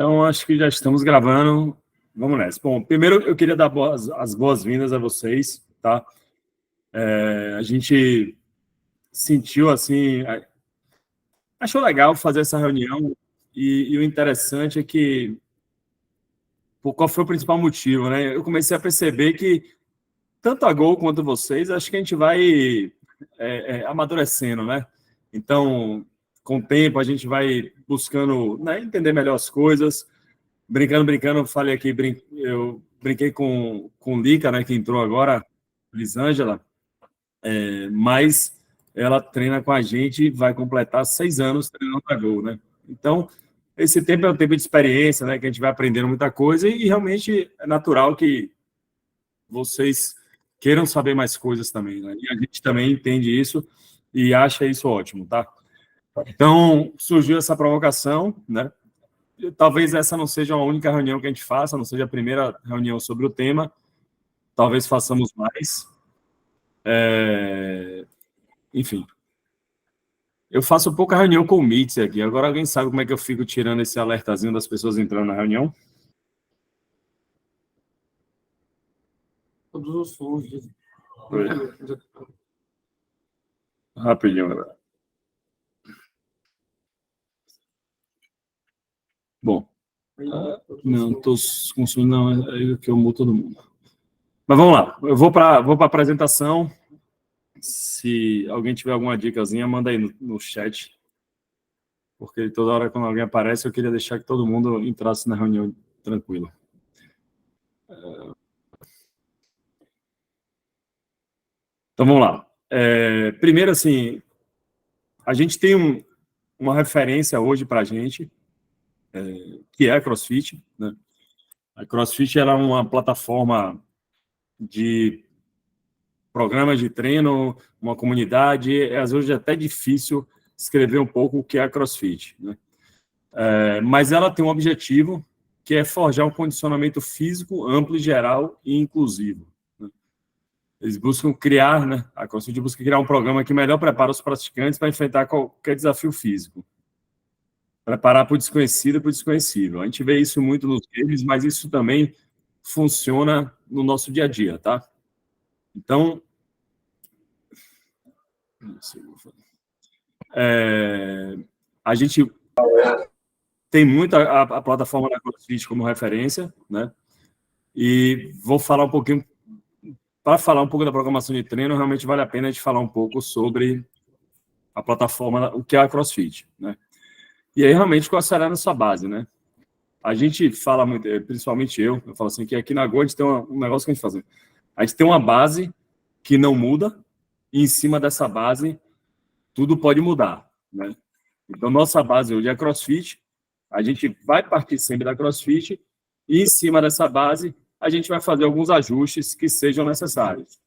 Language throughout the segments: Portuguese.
Então, acho que já estamos gravando. Vamos nessa. Bom, primeiro eu queria dar as boas-vindas a vocês, tá? A gente sentiu, assim, achou legal fazer essa reunião e o interessante é que, qual foi o principal motivo, né? Eu comecei a perceber que, tanto a Gol quanto vocês, acho que a gente vai amadurecendo, né? Então, com o tempo, a gente vai buscando, né, entender melhor as coisas. Brincando, falei aqui, eu brinquei com o Lica, né, que entrou agora, Lisângela, mas ela treina com a gente e vai completar 6 anos treinando a Gol, né? Então, esse tempo é um tempo de experiência, né, que a gente vai aprendendo muita coisa e realmente é natural que vocês queiram saber mais coisas também, né? E a gente também entende isso e acha isso ótimo, tá? Então, surgiu essa provocação, né? Talvez essa não seja a única reunião que a gente faça, não seja a primeira reunião sobre o tema, talvez façamos mais. Enfim, eu faço pouca reunião com o Meets aqui, agora alguém sabe como é que eu fico tirando esse alertazinho das pessoas entrando na reunião? Todos os sons. Rapidinho, galera. Bom, não, estou consumindo, não, é que eu mudo todo mundo. Mas vamos lá, eu vou para a apresentação. Se alguém tiver alguma dicasinha, manda aí no chat. Porque toda hora quando alguém aparece, eu queria deixar que todo mundo entrasse na reunião tranquilo. Então, vamos lá. Primeiro, assim, a gente tem uma referência hoje para a gente, que é a CrossFit, né? A CrossFit era uma plataforma de programas de treino, uma comunidade, às vezes é até difícil escrever um pouco o que é a CrossFit, né? Mas ela tem um objetivo, que é forjar um condicionamento físico amplo, geral e inclusivo. Eles buscam criar, né? A CrossFit busca criar um programa que melhor prepara os praticantes para enfrentar qualquer desafio físico. Preparar para o desconhecido e para o desconhecível. A gente vê isso muito nos games, mas isso também funciona no nosso dia a dia, tá? Então, a gente tem muito a plataforma da CrossFit como referência, né? E vou falar um pouquinho. Para falar um pouco da programação de treino, realmente vale a pena a gente falar um pouco sobre a plataforma, o que é a CrossFit, né? E aí, realmente, qual será a nossa base, né? A gente fala muito, principalmente eu falo assim, que aqui na Go a gente tem um negócio que a gente faz. A gente tem uma base que não muda, e em cima dessa base, tudo pode mudar, né? Então, nossa base hoje é a CrossFit, a gente vai partir sempre da CrossFit, e em cima dessa base, a gente vai fazer alguns ajustes que sejam necessários.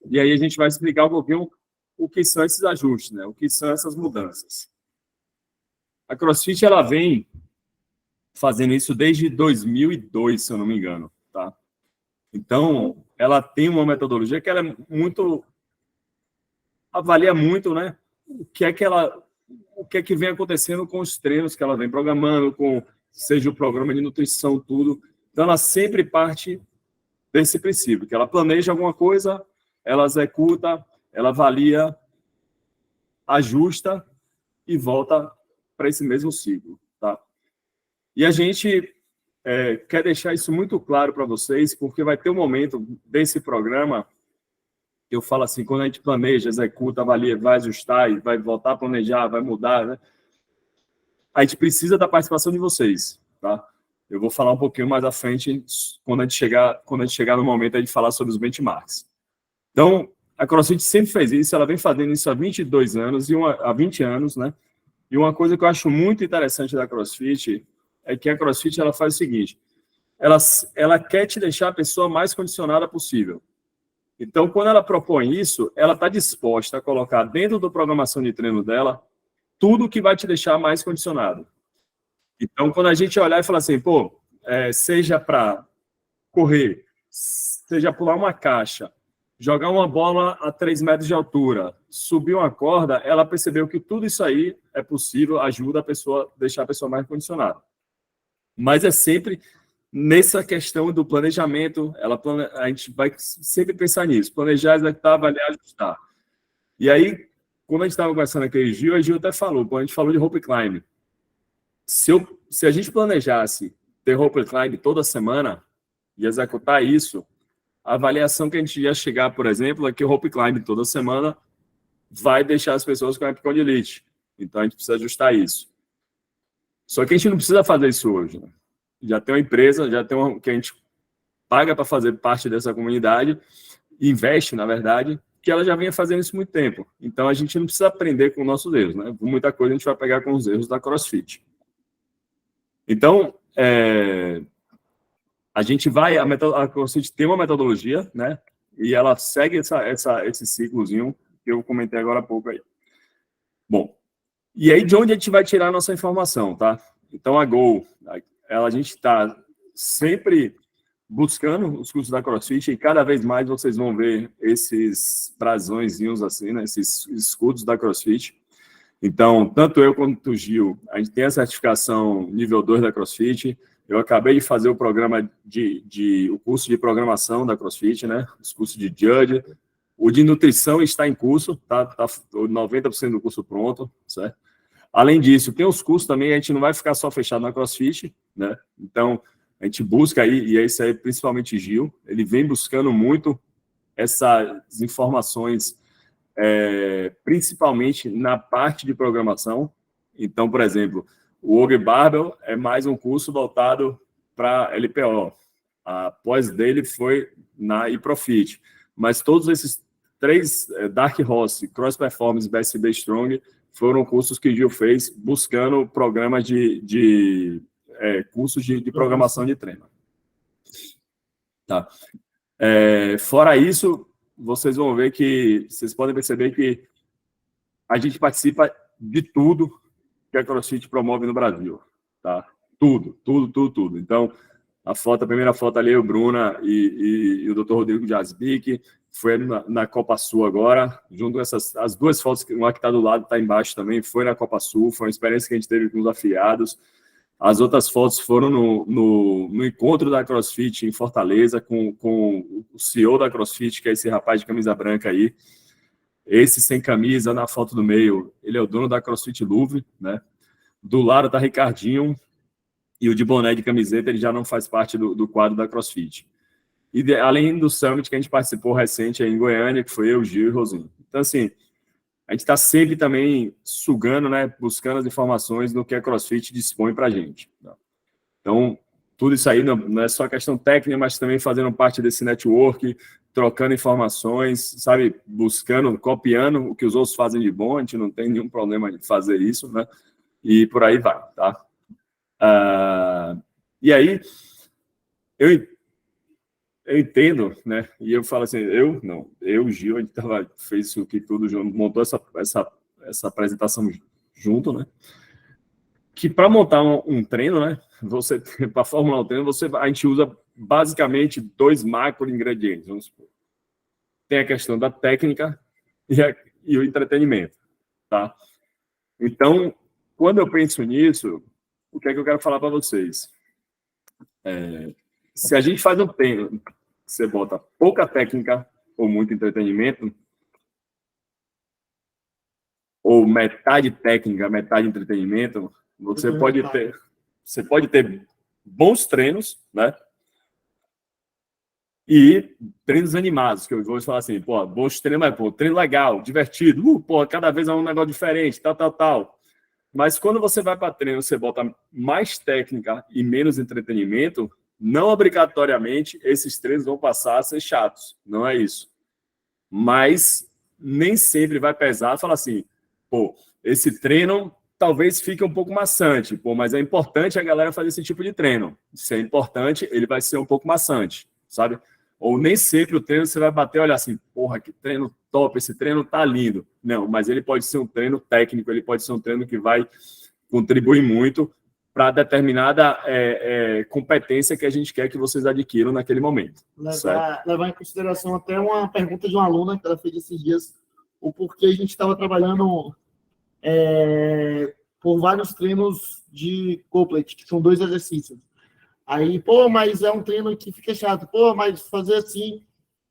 E aí a gente vai explicar um pouquinho o que são esses ajustes, né? O que são essas mudanças. A CrossFit, ela vem fazendo isso desde 2002, se eu não me engano, tá? Então, ela tem uma metodologia que ela é muito... avalia muito, né? O que é que vem acontecendo com os treinos que ela vem programando, seja o programa de nutrição, tudo. Então, ela sempre parte desse princípio, que ela planeja alguma coisa, ela executa, ela avalia, ajusta e volta para esse mesmo ciclo, tá? E a gente quer deixar isso muito claro para vocês, porque vai ter um momento desse programa que eu falo assim, quando a gente planeja, executa, avalia, vai ajustar, e vai voltar a planejar, vai mudar, né? A gente precisa da participação de vocês, tá? Eu vou falar um pouquinho mais à frente, quando a gente chegar no momento de falar sobre os benchmarks. Então, a CrossFit sempre fez isso, ela vem fazendo isso há 22 anos, há 20 anos, né? E uma coisa que eu acho muito interessante da CrossFit é que a CrossFit ela faz o seguinte, ela quer te deixar a pessoa mais condicionada possível. Então, quando ela propõe isso, ela está disposta a colocar dentro da programação de treino dela tudo que vai te deixar mais condicionado. Então, quando a gente olhar e falar assim, pô, seja para correr, seja pular uma caixa, jogar uma bola a 3 metros de altura, subir uma corda, ela percebeu que tudo isso aí é possível, ajuda a pessoa, deixar a pessoa mais condicionada. Mas é sempre nessa questão do planejamento, a gente vai sempre pensar nisso, planejar, executar, avaliar, ajustar. E aí, quando a gente estava conversando aquele Gil, a Gil até falou, quando a gente falou de rope climb, se a gente planejasse ter rope climb toda semana e executar isso, a avaliação que a gente ia chegar, por exemplo, é que o rope climb toda semana vai deixar as pessoas com epicondilite. Então, a gente precisa ajustar isso. Só que a gente não precisa fazer isso hoje, né? Já tem uma empresa, que a gente paga para fazer parte dessa comunidade, investe, na verdade, que ela já vinha fazendo isso há muito tempo. Então, a gente não precisa aprender com nossos erros, né? Muita coisa a gente vai pegar com os erros da CrossFit. Então, a gente vai... A CrossFit tem uma metodologia, né? E ela segue esse ciclozinho que eu comentei agora há pouco aí. Bom, e aí de onde a gente vai tirar a nossa informação, tá? Então, a Go, a gente está sempre buscando os cursos da CrossFit e cada vez mais vocês vão ver esses brasõezinhos assim, né? Esses escudos da CrossFit. Então, tanto eu quanto o Gil, a gente tem a certificação nível 2 da CrossFit. Eu acabei de fazer o programa o curso de programação da CrossFit, né? Os cursos de Judge. O de nutrição está em curso, tá 90% do curso pronto, certo? Além disso, tem os cursos também, a gente não vai ficar só fechado na CrossFit, né? Então, a gente busca aí, e esse aí principalmente Gil, ele vem buscando muito essas informações, principalmente na parte de programação. Então, por exemplo, o Ogre Barbell é mais um curso voltado para LPO. A pós dele foi na iProfit. Mas todos esses 3, Dark Horse, Cross Performance, BSB Strong, foram cursos que o Gil fez buscando programas cursos de programação de treino. Tá. Fora isso, vocês vão ver que, vocês podem perceber que a gente participa de tudo que a CrossFit promove no Brasil. Tá? Tudo. Então, a primeira foto ali é o Bruna e o Dr. Rodrigo de Asbic, foi na Copa Sul agora, junto com as duas fotos, uma que está do lado, está embaixo também, foi na Copa Sul, foi uma experiência que a gente teve com os afiliados. As outras fotos foram no encontro da CrossFit em Fortaleza, com o CEO da CrossFit, que é esse rapaz de camisa branca aí. Esse sem camisa, na foto do meio, ele é o dono da CrossFit Louvre, né? Do lado está Ricardinho, e o de boné de camiseta, ele já não faz parte do quadro da CrossFit. E além do Summit que a gente participou recente aí em Goiânia, que foi eu, Gil e Rosinho. Então, assim, a gente está sempre também sugando, né, buscando as informações no que a CrossFit dispõe para a gente. Então, tudo isso aí não é só questão técnica, mas também fazendo parte desse network, trocando informações, sabe, buscando, copiando o que os outros fazem de bom, a gente não tem nenhum problema de fazer isso, né, e por aí vai, tá? E aí, eu entendo, né? E eu falo assim, Gil, a gente fez isso aqui tudo junto, montou essa apresentação junto, né? Que para montar um treino, né? Para formular um treino, a gente usa basicamente 2 macro ingredientes, vamos supor. Tem a questão da técnica e o entretenimento, tá? Então, quando eu penso nisso, o que é que eu quero falar para vocês? Se a gente faz um treino, você bota pouca técnica ou muito entretenimento, ou metade técnica, metade entretenimento, você pode ter bons treinos, né? E treinos animados, que eu vou falar assim, pô, bons treinos, mas, pô, treino legal, divertido, pô, cada vez é um negócio diferente, tal. Mas quando você vai para treino, você bota mais técnica e menos entretenimento, não obrigatoriamente esses treinos vão passar a ser chatos, não é isso. Mas nem sempre vai pesar e falar assim, pô, esse treino talvez fique um pouco maçante, pô, mas é importante a galera fazer esse tipo de treino. Se é importante, ele vai ser um pouco maçante, sabe? Ou nem sempre o treino você vai bater e olhar assim, porra, que treino top, esse treino tá lindo. Não, mas ele pode ser um treino técnico, ele pode ser um treino que vai contribuir muito para determinada competência que a gente quer que vocês adquiram naquele momento. Levar em consideração até uma pergunta de uma aluna que ela fez esses dias, o porquê a gente estava trabalhando por vários treinos de couplet, que são 2 exercícios. Aí, pô, mas é um treino que fica chato. Pô, mas fazer assim,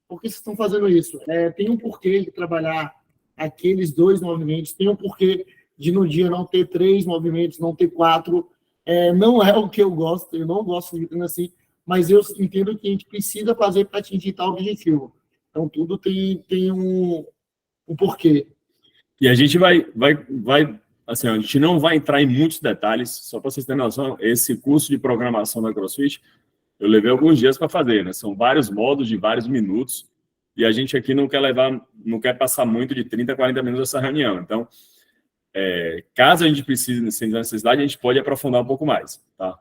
por que vocês estão fazendo isso? Tem um porquê de trabalhar aqueles 2 movimentos, tem um porquê de no dia não ter 3 movimentos, não ter 4. Não é o que eu gosto, eu não gosto de treino assim, mas eu entendo que a gente precisa fazer para atingir tal objetivo. Então, tudo tem um porquê. E a gente vai, assim, a gente não vai entrar em muitos detalhes, só para vocês terem noção, esse curso de programação da CrossFit, eu levei alguns dias para fazer, né? São vários modos de vários minutos, e a gente aqui não quer passar muito de 30 a 40 minutos essa reunião. Então, caso a gente precise, sem necessidade, a gente pode aprofundar um pouco mais, tá?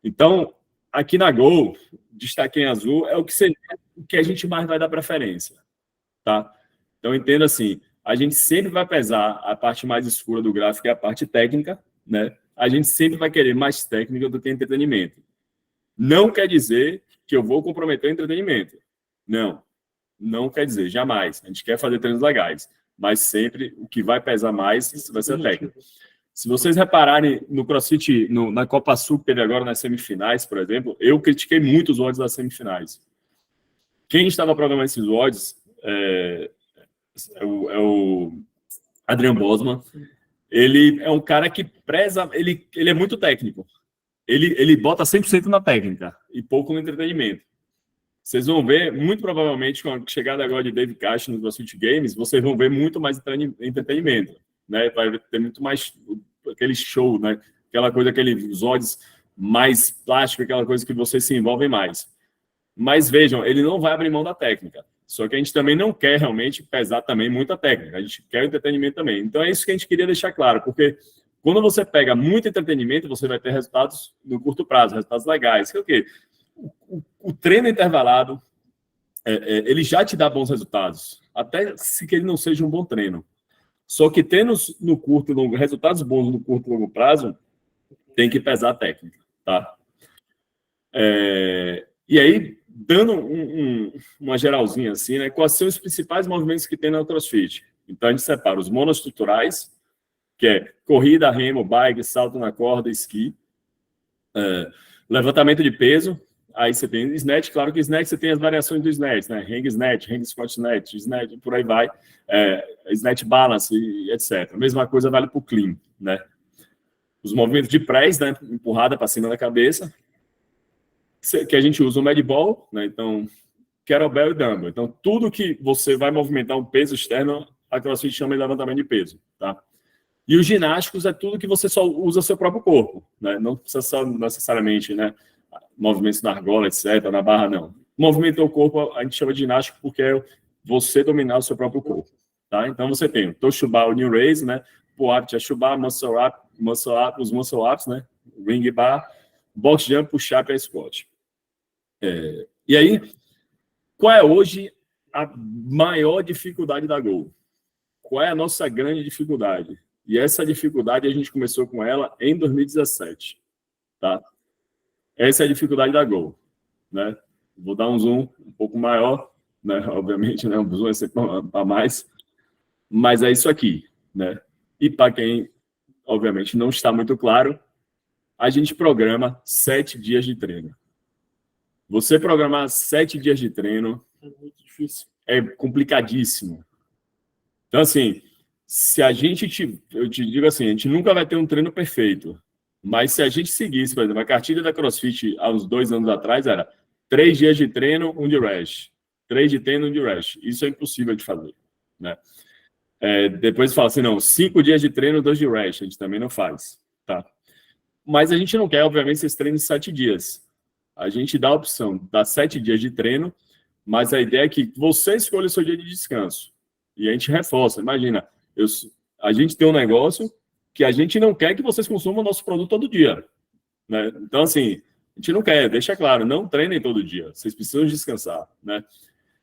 Então, aqui na Go, destaque em azul, é o que a gente mais vai dar preferência, tá? Então, entenda assim, a gente sempre vai pesar a parte mais escura do gráfico, que é a parte técnica, né? A gente sempre vai querer mais técnica do que entretenimento. Não quer dizer que eu vou comprometer o entretenimento. Não quer dizer, jamais. A gente quer fazer treinos legais, mas sempre o que vai pesar mais vai ser a técnica. Se vocês repararem no CrossFit, na Copa Sul, que teve agora nas semifinais, por exemplo, eu critiquei muito os odds das semifinais. Quem estava programando esses odds é o Adrian Bosman. Ele é um cara que preza, ele é muito técnico. Ele bota 100% na técnica e pouco no entretenimento. Vocês vão ver, muito provavelmente, com a chegada agora de Dave Cash nos CrossFit Games, vocês vão ver muito mais entretenimento, né? Vai ter muito mais aquele show, né? Aquela coisa, aqueles odds mais plástico, aquela coisa que vocês se envolvem mais. Mas vejam, ele não vai abrir mão da técnica. Só que a gente também não quer realmente pesar também muita técnica. A gente quer o entretenimento também. Então é isso que a gente queria deixar claro, porque quando você pega muito entretenimento, você vai ter resultados no curto prazo, resultados legais. Que é o quê? O treino intervalado, ele já te dá bons resultados, até se que ele não seja um bom treino. Só que treinos no curto e longo, resultados bons no curto e longo prazo, tem que pesar a técnica, tá? E aí, dando uma geralzinha assim, né? Quais são os principais movimentos que tem na CrossFit? Então, a gente separa os monoestruturais, que é corrida, remo, bike, salto na corda, esqui. Levantamento de peso. Aí você tem snatch, claro que snatch você tem as variações do snatch, né? Hang snatch, hang squat snatch, snatch, por aí vai. Snatch balance, e etc. A mesma coisa vale para o clean, né? Os movimentos de press, né? Empurrada para cima da cabeça. Que a gente usa o medball, né? Então, kettlebell e dumbbell. Então, tudo que você vai movimentar um peso externo, a CrossFit chama de levantamento de peso, tá? E os ginásticos é tudo que você só usa o seu próprio corpo, né? Não precisa só necessariamente, né? Movimentos na argola, etc., na barra, não. Movimentou o corpo, a gente chama de ginástico porque é você dominar o seu próprio corpo, tá? Então, você tem o Toshuba, o New Raise, né? Pull-up, Chashuba, Muscle Up, os Muscle Ups, né? Ring Bar, Box Jump, Push-Up e Squat. E aí, qual é hoje a maior dificuldade da Go? Qual é a nossa grande dificuldade? E essa dificuldade a gente começou com ela em 2017, tá? Essa é a dificuldade da Go, né? Vou dar um zoom um pouco maior, né? Obviamente, né? Um zoom vai ser para mais, mas é isso aqui, né? E para quem, obviamente, não está muito claro, a gente programa 7 dias de treino. Você programar 7 dias de treino É muito difícil. é complicadíssimo. Então, assim, se a gente, eu te digo assim, a gente nunca vai ter um treino perfeito. Mas se a gente seguisse, por exemplo, a cartilha da CrossFit há uns 2 anos atrás era 3 dias de treino, 1 de rest. 3 de treino, 1 de rest. Isso é impossível de fazer, né? Depois fala assim, não, 5 dias de treino, 2 de rest. A gente também não faz, tá? Mas a gente não quer, obviamente, esses treinos de 7 dias. A gente dá a opção, dá 7 dias de treino, mas a ideia é que você escolha o seu dia de descanso. E a gente reforça. Imagina, a gente tem um negócio que a gente não quer que vocês consumam o nosso produto todo dia, né? Então, assim, a gente não quer, deixa claro, não treinem todo dia. Vocês precisam descansar, né?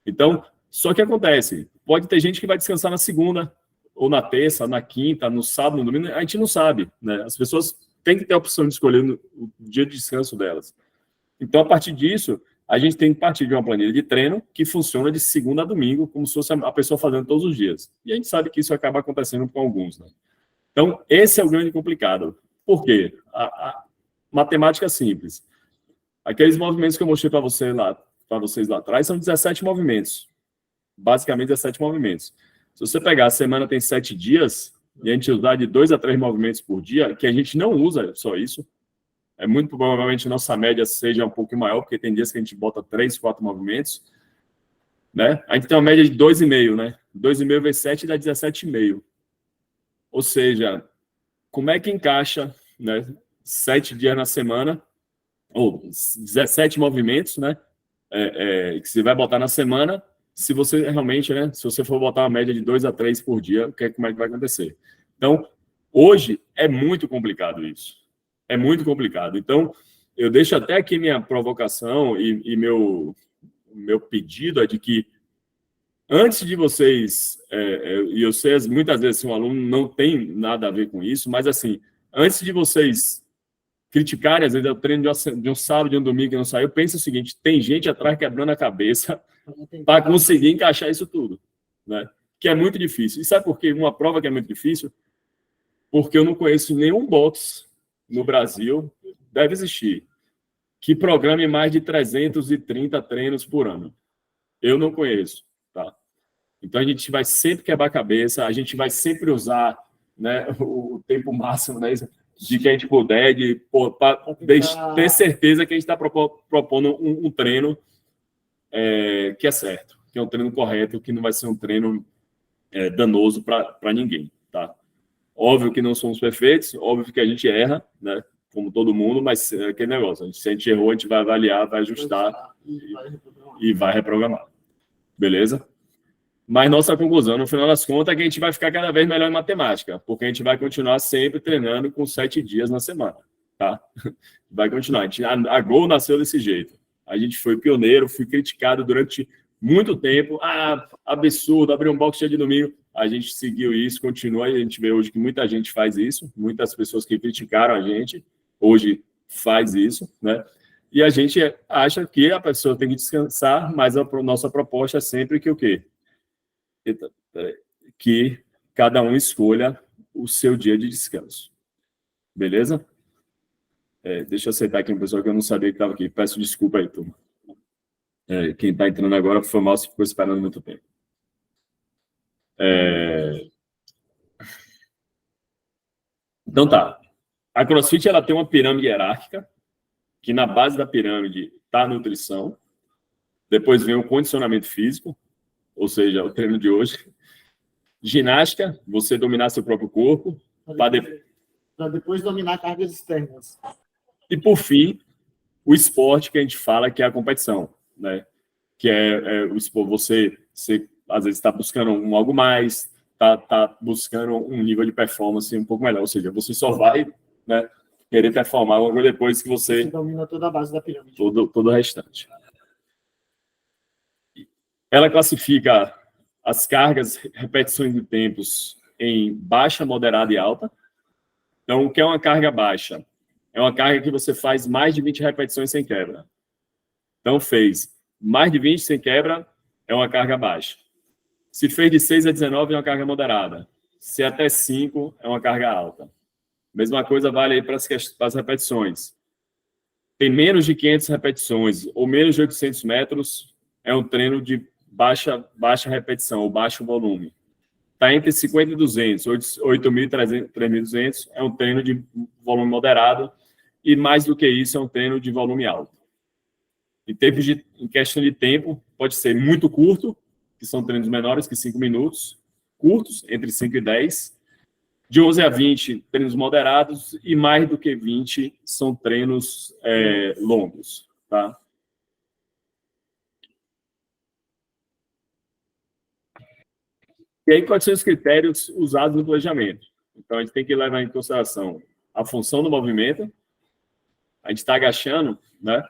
Então, só que acontece, pode ter gente que vai descansar na segunda, ou na terça, na quinta, no sábado, no domingo, a gente não sabe, né? As pessoas têm que ter a opção de escolher o dia de descanso delas. Então, a partir disso, a gente tem que partir de uma planilha de treino que funciona de segunda a domingo, como se fosse a pessoa fazendo todos os dias. E a gente sabe que isso acaba acontecendo com alguns, né? Então, esse é o grande complicado. Por quê? A matemática é simples. Aqueles movimentos que eu mostrei para vocês lá atrás são 17 movimentos. Basicamente 17 movimentos. Se você pegar, a semana tem 7 dias, e a gente usar de 2 a 3 movimentos por dia, que a gente não usa só isso, muito provavelmente nossa média seja um pouco maior, porque tem dias que a gente bota 3, 4 movimentos, né? A gente tem uma média de 2,5, né? 2,5 vezes 7 dá 17,5. Ou seja, como é que encaixa, né, 7 dias na semana, ou 17 movimentos, né, que você vai botar na semana, se você realmente, né, se você for botar uma média de 2 a 3 por dia, como é que vai acontecer? Então, hoje é muito complicado isso. É muito complicado. Então, eu deixo até aqui minha provocação e meu pedido é de que, antes de vocês, e eu sei, muitas vezes, um aluno não tem nada a ver com isso, mas, assim, antes de vocês criticarem, às vezes, o treino de um sábado, de um domingo que não saiu, pensa o seguinte, tem gente atrás quebrando a cabeça para conseguir encaixar isso tudo, né? Que é muito difícil. E sabe por quê? Uma prova que é muito difícil? Porque eu não conheço nenhum box no Brasil, deve existir, que programe mais de 330 treinos por ano. Eu não conheço, tá? Então, a gente vai sempre quebrar a cabeça, a gente vai sempre usar, né, o tempo máximo, né, de que a gente puder, para ter certeza que a gente está propondo um treino que é certo, que é um treino correto, que não vai ser um treino danoso para ninguém, tá? Óbvio que não somos perfeitos, óbvio que a gente erra, né, como todo mundo, mas é aquele negócio, se a gente errou, a gente vai avaliar, vai ajustar e vai reprogramar. Beleza? Mas nossa conclusão, no final das contas, é que a gente vai ficar cada vez melhor em matemática, porque a gente vai continuar sempre treinando com 7 dias na semana, tá? Vai continuar. A Gol nasceu desse jeito. A gente foi pioneiro, fui criticado durante muito tempo. Absurdo, abrir um box cheio de domingo. A gente seguiu isso, continua, e a gente vê hoje que muita gente faz isso, muitas pessoas que criticaram a gente, hoje faz isso, né? E a gente acha que a pessoa tem que descansar, mas a nossa proposta é sempre que o quê? Que cada um escolha o seu dia de descanso. Beleza? Deixa eu aceitar aqui uma pessoa que eu não sabia que estava aqui. Peço desculpa aí, turma. Quem está entrando agora foi mal, se ficou esperando muito tempo. Então tá. A CrossFit ela tem uma pirâmide hierárquica, que na base da pirâmide está a nutrição, depois vem o condicionamento físico, ou seja, o treino de hoje. Ginástica, você dominar seu próprio corpo. Para depois dominar cargas externas. E, por fim, o esporte que a gente fala que é a competição, né? Que o esporte, você às vezes está buscando algo mais, está buscando um nível de performance um pouco melhor. Ou seja, você só vai, né, querer performar logo depois que você domina toda a base da pirâmide. Todo o restante. Ela classifica as cargas, repetições de tempos em baixa, moderada e alta. Então, o que é uma carga baixa? É uma carga que você faz mais de 20 repetições sem quebra. Então, fez mais de 20 sem quebra, é uma carga baixa. Se fez de 6 a 19, é uma carga moderada. Se até 5, é uma carga alta. Mesma coisa vale aí para as repetições. Tem menos de 500 repetições ou menos de 800 metros, é um treino de baixa repetição ou baixo volume. Está entre 50 e 200, 8.300, 3.200, é um treino de volume moderado, e mais do que isso, é um treino de volume alto. Em questão de tempo, pode ser muito curto, que são treinos menores que 5 minutos, curtos, entre 5 e 10, de 11 a 20, treinos moderados, e mais do que 20 são treinos longos, tá? E aí, quais são os critérios usados no planejamento? Então, a gente tem que levar em consideração a função do movimento. A gente está agachando, né?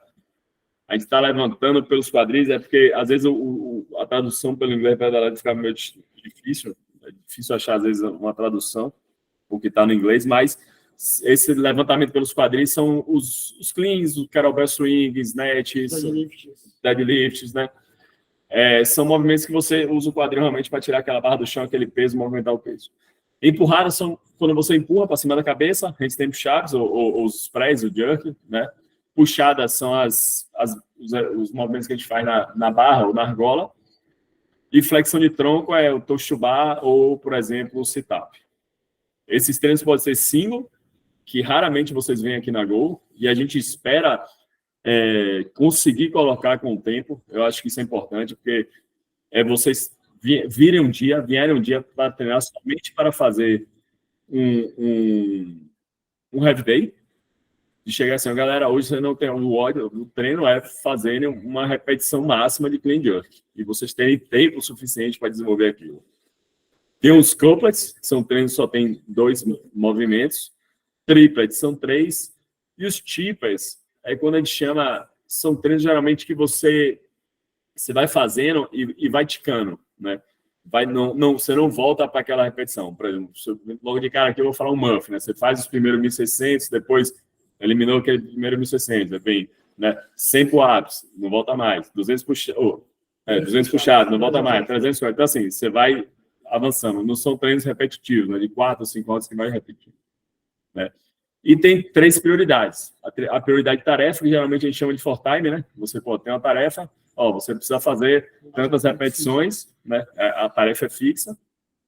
A gente está levantando pelos quadris, porque, às vezes, a tradução pelo inglês fica meio difícil. É difícil achar, às vezes, uma tradução, porque está no inglês, mas esse levantamento pelos quadris são os cleans, o kettlebell swing, snatches, deadlifts, né? São movimentos que você usa o quadril realmente para tirar aquela barra do chão, aquele peso, movimentar o peso. Empurradas são quando você empurra para cima da cabeça, handstand push-ups, ou os press, o jerk, né? puxada são os movimentos que a gente faz na barra ou na argola. E flexão de tronco é o toshubá ou, por exemplo, o sit-up. Esses treinos podem ser single, que raramente vocês veem aqui na Go, e a gente espera conseguir colocar com o tempo. Eu acho que isso é importante, porque vocês vierem um dia para treinar somente para fazer um heavy day, de chegar assim, galera, hoje você não tem o treino é fazer uma repetição máxima de clean jerk, e vocês terem tempo suficiente para desenvolver aquilo. Tem uns couplets, que são treinos que só tem 2 movimentos, triplets são 3, e os chippers, quando a gente chama, são treinos geralmente que você vai fazendo e vai ticando, né? Você não volta para aquela repetição. Por exemplo, logo de cara aqui eu vou falar um muff, né? Você faz os primeiros 1.600, depois eliminou aquele primeiro 1.600, vem, né? 100 pull-ups, não volta mais. 200 puxados, não volta mais. 300, então assim, você vai avançando. Não são treinos repetitivos, né? De 4 ou 5 horas que vai repetir, né? E tem 3 prioridades. A prioridade de tarefa, que geralmente a gente chama de for time, né? Você tem uma tarefa, você precisa fazer tantas repetições, né? A tarefa é fixa.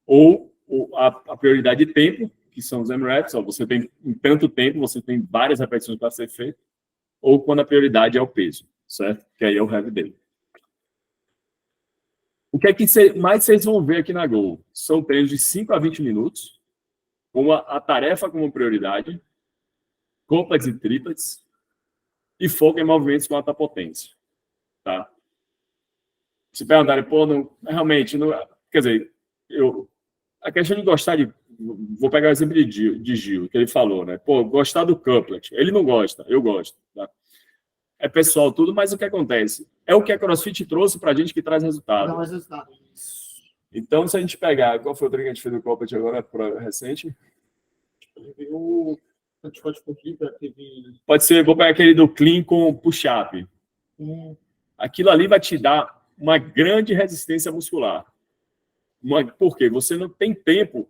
Ou a prioridade de tempo, que são os M-Reps, você tem em tanto tempo, você tem várias repetições para ser feito. Ou quando a prioridade é o peso, certo? Que aí é o heavy day. O que é que mais vocês vão ver aqui na Go? São treinos de 5 a 20 minutos, com a tarefa como prioridade, complexos e triplets, e foco em movimentos com alta potência. Tá? Se perguntarem, realmente, não, quer dizer, a questão de gostar de... Vou pegar o exemplo de Gil, que ele falou, né? Gostar do couplet. Ele não gosta, eu gosto. Tá? É pessoal tudo, mas o que acontece? É o que a CrossFit trouxe pra gente que traz resultado. Não, mas resultado. Então, se a gente pegar... Qual foi o treino que a gente fez do couplet agora, recente? Pode ser, vou pegar aquele do clean com push-up. Aquilo ali vai te dar uma grande resistência muscular. Por quê? Você não tem tempo.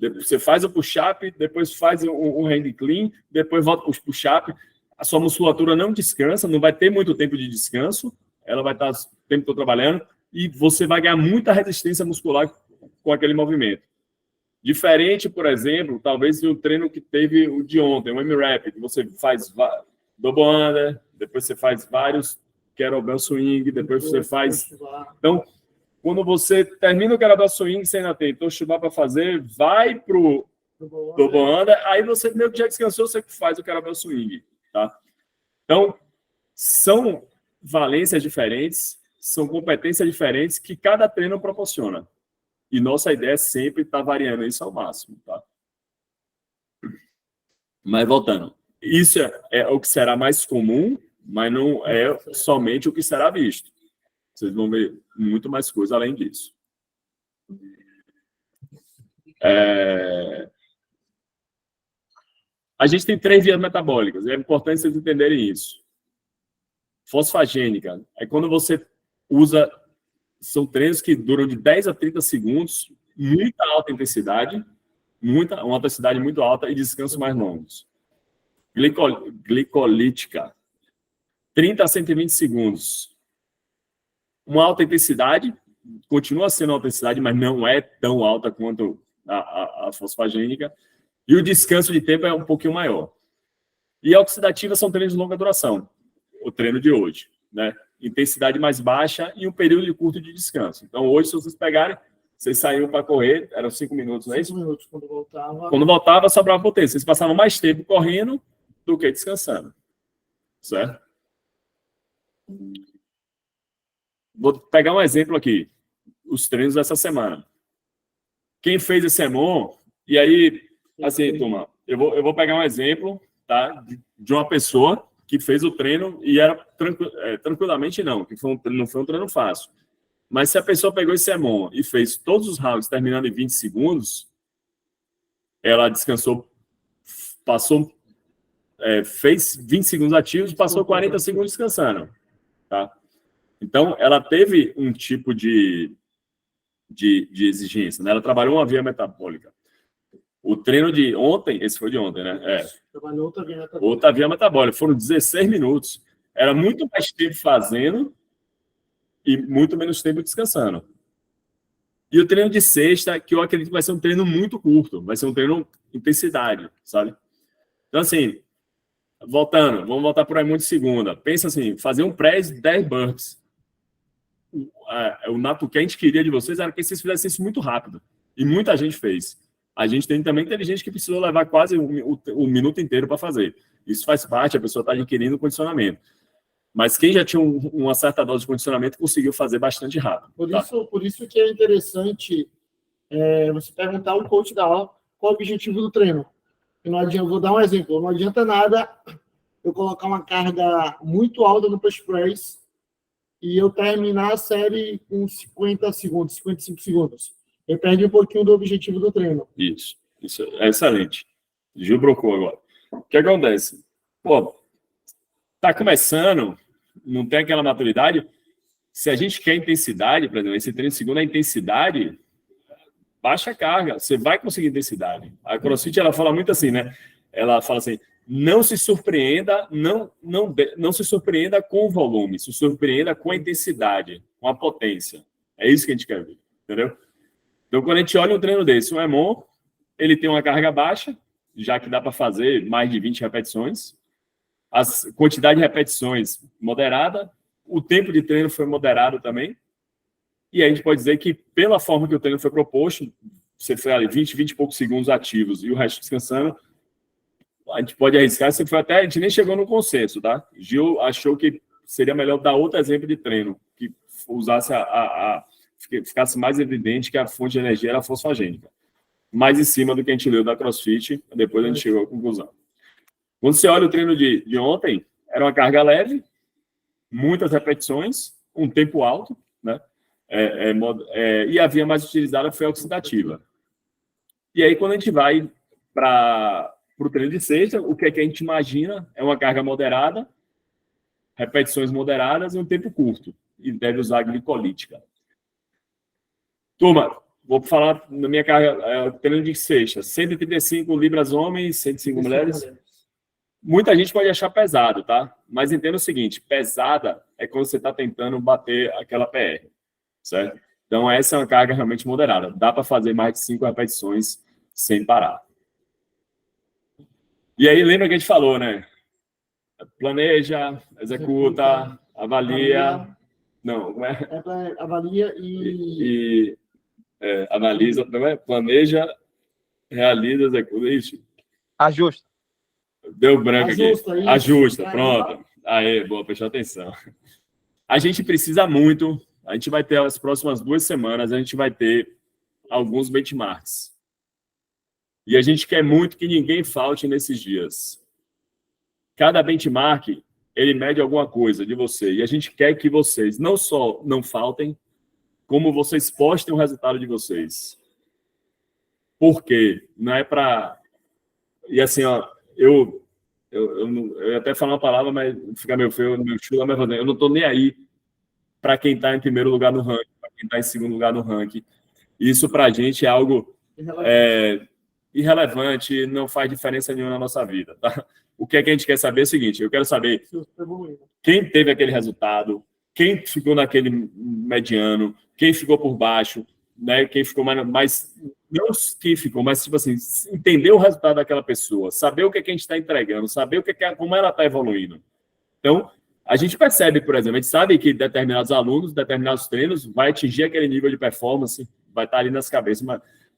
Você faz o push-up, depois faz um hand clean, depois volta para o push-up. A sua musculatura não descansa, não vai ter muito tempo de descanso. Ela vai estar o tempo todo trabalhando e você vai ganhar muita resistência muscular com aquele movimento. Diferente, por exemplo, talvez do treino que teve o de ontem, o M-Rap, que você faz double under, depois você faz vários kettlebell swing, depois você faz... Então, quando você termina o kettlebell swing, você ainda tem toshubá para fazer, vai pro double under, aí você meio que já descansou, você faz o kettlebell swing, tá? Então, são valências diferentes, são competências diferentes que cada treino proporciona. E nossa ideia é sempre estar variando isso ao máximo, tá? Mas voltando, isso é o que será mais comum, mas não é somente o que será visto. Vocês vão ver muito mais coisa além disso. A gente tem 3 vias metabólicas, é importante vocês entenderem isso. Fosfagênica é quando você usa... São treinos que duram de 10 a 30 segundos, muita alta intensidade, uma intensidade muito alta e descanso mais longos. Glicolítica, 30 a 120 segundos. Uma alta intensidade, continua sendo alta intensidade, mas não é tão alta quanto a fosfagênica. E o descanso de tempo é um pouquinho maior. E a oxidativa são treinos de longa duração, o treino de hoje, né? Intensidade mais baixa e um período curto de descanso. Então, hoje, se vocês pegarem, vocês saíram para correr, eram 5 minutos, não é isso? 5 minutos, quando voltava... Quando voltava, sobrava potência. Vocês passavam mais tempo correndo do que descansando. Certo? Vou pegar um exemplo aqui. Os treinos dessa semana. Quem fez esse EMON, e aí, assim, turma, eu vou pegar um exemplo, tá, de uma pessoa que fez o treino e era tranquilamente não, que não foi um treino fácil. Mas se a pessoa pegou esse EMON e fez todos os rounds terminando em 20 segundos, ela descansou, fez 20 segundos ativos, passou 40 segundos descansando. Tá? Então, ela teve um tipo de exigência, né? Ela trabalhou uma via metabólica. O treino de ontem, esse foi de ontem, né? Trabalhou outra via metabólica. Foram 16 minutos. Era muito mais tempo fazendo e muito menos tempo descansando. E o treino de sexta, que eu acredito que vai ser um treino muito curto. Vai ser um treino intensidade, sabe? Então, assim, vamos voltar por aí muito segunda. Pensa assim, fazer um press 10 burpees. O nato que a gente queria de vocês era que vocês fizessem isso muito rápido. E muita gente fez. A gente tem também inteligente que precisou levar quase um minuto inteiro para fazer. Isso faz parte, a pessoa está adquirindo condicionamento. Mas quem já tinha uma certa dose de condicionamento conseguiu fazer bastante rápido. Por isso que é interessante você perguntar ao coach da aula qual o objetivo do treino. Não adianta, vou dar um exemplo. Não adianta nada eu colocar uma carga muito alta no push press e eu terminar a série com 50 segundos, 55 segundos. Eu perdi um pouquinho do objetivo do treino. Isso é excelente. Gil brocou agora. O que acontece? Pô, tá começando, não tem aquela maturidade. Se a gente quer intensidade, por exemplo, esse treino segundo é intensidade, baixa a carga, você vai conseguir intensidade. A CrossFit, ela fala muito assim, né? Ela fala assim, não se surpreenda, não se surpreenda com o volume, se surpreenda com a intensidade, com a potência. É isso que a gente quer ver, entendeu? Então, quando a gente olha um treino desse, o EMON, ele tem uma carga baixa, já que dá para fazer mais de 20 repetições. A quantidade de repetições moderada, o tempo de treino foi moderado também. E a gente pode dizer que, pela forma que o treino foi proposto, você foi ali 20 e poucos segundos ativos e o resto descansando, a gente pode arriscar, a gente nem chegou no consenso, tá? Gil achou que seria melhor dar outro exemplo de treino, que usasse ficasse mais evidente que a fonte de energia era fosfagênica. Mais em cima do que a gente leu da CrossFit, depois a gente chegou à conclusão. Quando você olha o treino de ontem, era uma carga leve, muitas repetições, um tempo alto, né? E a via mais utilizada foi a oxidativa. E aí, quando a gente vai para o treino de sexta, o que é que a gente imagina é uma carga moderada, repetições moderadas e um tempo curto. E deve usar a glicolítica. Turma, vou falar na minha carga, treino de sexta, 135 libras homens, 105 mulheres. Muita gente pode achar pesado, tá? Mas entenda o seguinte, pesada é quando você está tentando bater aquela PR, certo? Então, essa é uma carga realmente moderada. Dá para fazer mais de 5 repetições sem parar. E aí, lembra que a gente falou, né? Planeja, executa, avalia. Não, como é? Avalia analisa, não é? Planeja, realiza, executa. Isso. Ajusta. Deu branco Ajusta, aqui. isso. Ajusta, pronto. Aê, boa, prestou atenção. A gente precisa muito, a gente vai ter as próximas 2 semanas, a gente vai ter alguns benchmarks. E a gente quer muito que ninguém falte nesses dias. Cada benchmark, ele mede alguma coisa de você. E a gente quer que vocês não só não faltem, como vocês postem o resultado de vocês. Por quê? Não é para... E assim, ó, eu ia até falar uma palavra, mas fica meio feio, meu chulo, mas eu não estou nem aí para quem está em primeiro lugar no ranking, para quem está em segundo lugar no ranking. Isso, para a gente, é algo irrelevante, não faz diferença nenhuma na nossa vida. Tá? O que é que a gente quer saber é o seguinte, eu quero saber quem teve aquele resultado, quem ficou naquele mediano, quem ficou por baixo, né? Quem ficou mais não quem ficou, mas tipo assim, entender o resultado daquela pessoa, saber o que é que a gente está entregando, saber o que é, como ela está evoluindo. Então, a gente percebe, por exemplo, a gente sabe que determinados alunos, determinados treinos, vai atingir aquele nível de performance, vai estar ali nas cabeças,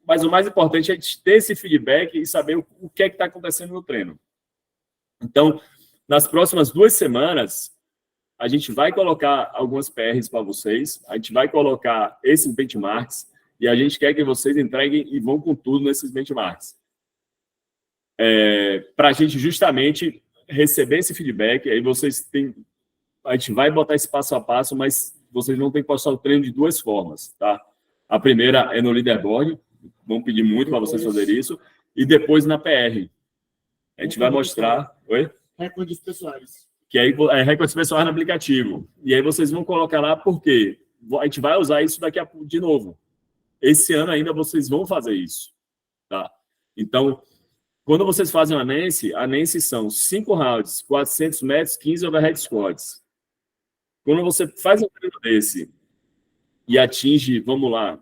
mas o mais importante é ter esse feedback e saber o que é que está acontecendo no treino. Então, nas próximas 2 semanas, a gente vai colocar algumas PRs para vocês, a gente vai colocar esses benchmarks e a gente quer que vocês entreguem e vão com tudo nesses benchmarks. Para a gente justamente receber esse feedback, aí vocês têm... A gente vai botar esse passo a passo, mas vocês vão ter que postar o treino de 2 formas, tá? A primeira é no leaderboard, vão pedir muito para vocês fazerem isso, e depois na PR. A gente vai mostrar... Oi? Recordes pessoais. Que aí é recordes pessoais no aplicativo. E aí vocês vão colocar lá por quê? A gente vai usar isso daqui de novo. Esse ano ainda vocês vão fazer isso. Tá? Então, quando vocês fazem a Nancy são 5 rounds, 400 metros, 15 overhead squats. Quando você faz um treino desse e atinge, vamos lá,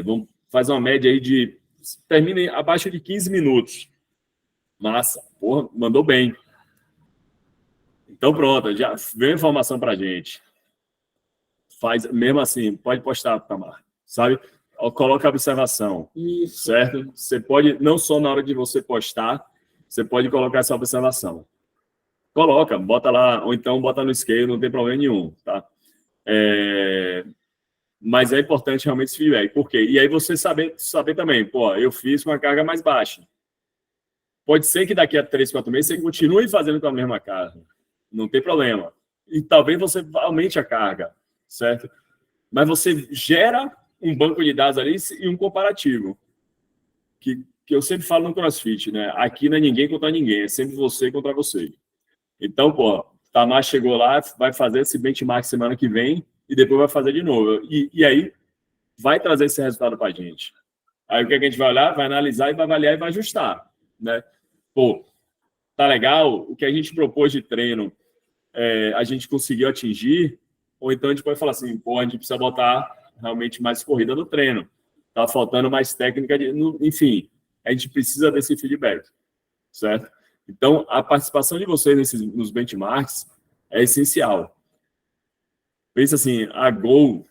vamos fazer uma média aí de... Termina abaixo de 15 minutos. Massa, porra, mandou bem. Então pronto, já veio informação pra gente. Faz, mesmo assim, pode postar, Tamar, sabe? Coloca a observação, Isso. certo? Você pode, não só na hora de você postar, você pode colocar essa observação. Coloca, bota lá, ou então bota no scale, não tem problema nenhum, tá? Mas é importante realmente esse feedback. Por quê? E aí você saber também, pô, eu fiz com a carga mais baixa. Pode ser que daqui a 3, 4 meses você continue fazendo com a mesma carga. Não tem problema. E talvez você aumente a carga, certo? Mas você gera um banco de dados ali e um comparativo. Que eu sempre falo no CrossFit, né? Aqui não é ninguém contra ninguém, é sempre você contra você. Então, pô, Tamar chegou lá, vai fazer esse benchmark semana que vem e depois vai fazer de novo. E aí vai trazer esse resultado para a gente. Aí o que a gente vai olhar? Vai analisar e vai avaliar e vai ajustar, né? Pô, tá legal, o que a gente propôs de treino a gente conseguiu atingir, ou então a gente pode falar assim, pô, a gente precisa botar realmente mais corrida no treino, tá faltando mais técnica, enfim, a gente precisa desse feedback, certo? Então, a participação de vocês nos benchmarks é essencial. Pensa assim, a Go,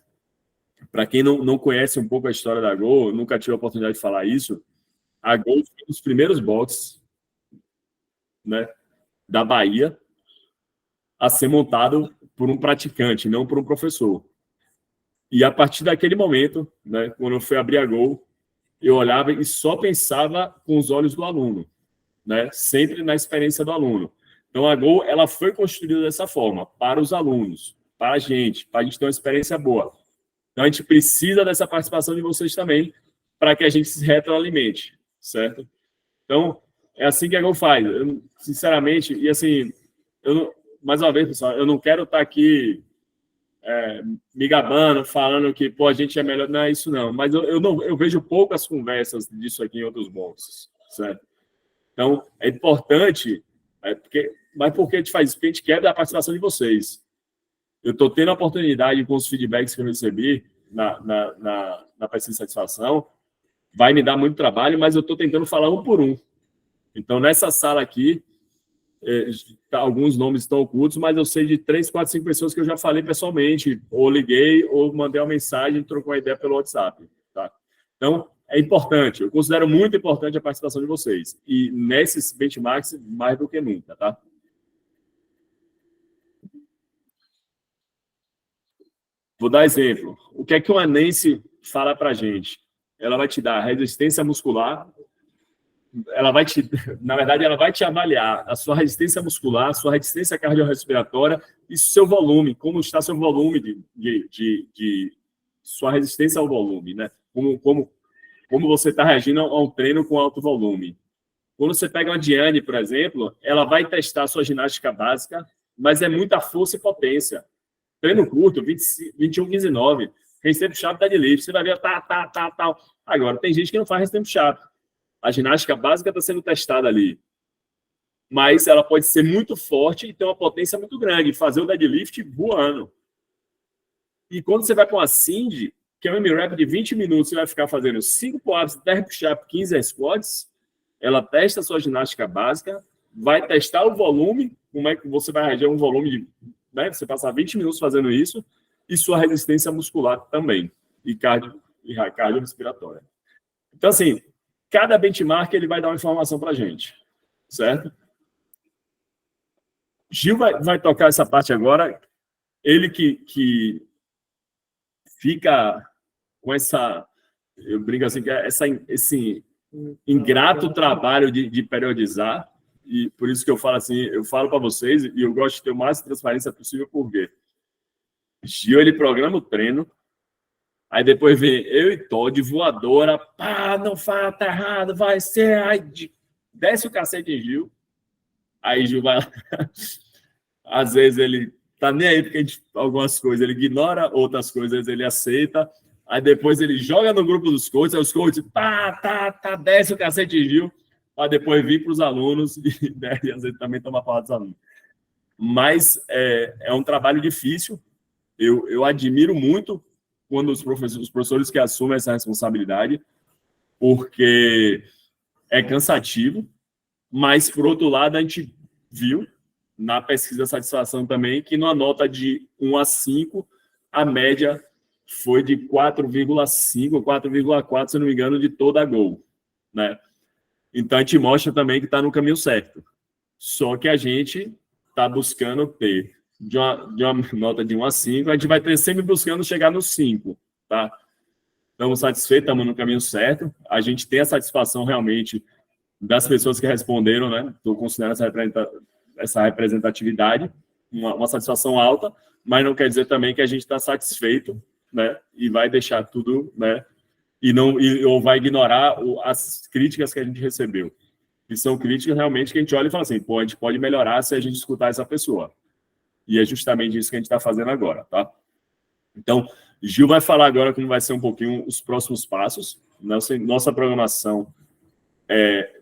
para quem não conhece um pouco a história da Go, nunca tive a oportunidade de falar isso, a Go foi um dos primeiros boxes, né, da Bahia a ser montado por um praticante, não por um professor. E a partir daquele momento, né, quando eu fui abrir a Go, eu olhava e só pensava com os olhos do aluno, né, sempre na experiência do aluno. Então, a Go ela foi construída dessa forma, para os alunos, para a gente ter uma experiência boa. Então, a gente precisa dessa participação de vocês também, para que a gente se retroalimente, certo? Então, é assim que a Go faz. Eu, sinceramente, e assim, mais uma vez, pessoal, eu não quero estar aqui me gabando, falando que pô, a gente é melhor. Não é isso, não. Mas eu vejo poucas conversas disso aqui em outros boxes, certo? Então, é importante, mas por que a gente faz isso? Porque a gente quer dar a participação de vocês. Eu estou tendo a oportunidade, com os feedbacks que eu recebi na pesquisa de satisfação, vai me dar muito trabalho, mas eu estou tentando falar um por um. Então, nessa sala aqui, alguns nomes estão ocultos, mas eu sei de 3, 4, 5 pessoas que eu já falei pessoalmente, ou liguei, ou mandei uma mensagem, trocou uma ideia pelo WhatsApp. Tá? Então, é importante, eu considero muito importante a participação de vocês. E nesses benchmarks, mais do que nunca, tá? Vou dar exemplo. O que é que uma Nancy fala pra gente? Ela vai te dar resistência muscular, na verdade, ela vai te avaliar a sua resistência muscular, a sua resistência cardiorrespiratória e seu volume, como está seu volume de sua resistência ao volume, né? Como você está reagindo a um treino com alto volume. Quando você pega uma Diane, por exemplo, ela vai testar a sua ginástica básica, mas é muita força e potência. Treino curto, 21, 15, 9. Handstand push-up, deadlift. Você vai ver, tal. Agora, tem gente que não faz handstand push-up. A ginástica básica está sendo testada ali. Mas ela pode ser muito forte e ter uma potência muito grande. Fazer o deadlift voando. E quando você vai com a Cindy, que é um M-Rap de 20 minutos, você vai ficar fazendo 5 pull-ups, 10 push-ups, 15 squats. Ela testa a sua ginástica básica, vai testar o volume, como é que você vai reagir a um volume de... Né, você passar 20 minutos fazendo isso, e sua resistência muscular também. E cardiorrespiratória. Então, assim... Cada benchmark ele vai dar uma informação para a gente, certo? Gil vai tocar essa parte agora. Ele que fica com essa, eu brinco assim, esse ingrato trabalho de periodizar, e por isso que eu falo assim, eu falo para vocês, e eu gosto de ter o máximo de transparência possível, porque Gil, ele programa o treino, aí depois vem eu e Todd, voadora, pá, não fala, tá errado, vai ser, aí desce o cacete em Gil, aí Gil vai lá, às vezes ele tá nem aí, porque algumas coisas ele ignora, outras coisas ele aceita, Aí depois ele joga no grupo dos coaches, aí os coaches, desce o cacete de Gil, para depois vir para os alunos e, né, e às vezes também tomar parte dos alunos. Mas é um trabalho difícil. Eu admiro muito quando os professores que assumem essa responsabilidade, porque é cansativo, mas, por outro lado, a gente viu na pesquisa de satisfação também que numa nota de 1 a 5, a média foi de 4,5, 4,4, se não me engano, de toda a Gol, né? Então, a gente mostra também que está no caminho certo. Só que a gente está buscando ter de uma nota de 1 a 5, a gente vai ter sempre buscando chegar no 5, tá? Estamos satisfeitos, estamos no caminho certo. A gente tem a satisfação realmente das pessoas que responderam, né? Estou considerando essa representatividade, uma satisfação alta, mas não quer dizer também que a gente está satisfeito, né? E vai deixar tudo, né? Ou vai ignorar as críticas que a gente recebeu. E são críticas realmente que a gente olha e fala assim, pô, a gente pode melhorar se a gente escutar essa pessoa. E é justamente isso que a gente está fazendo agora, tá? Então, Gil vai falar agora como vai ser um pouquinho os próximos passos. Nossa programação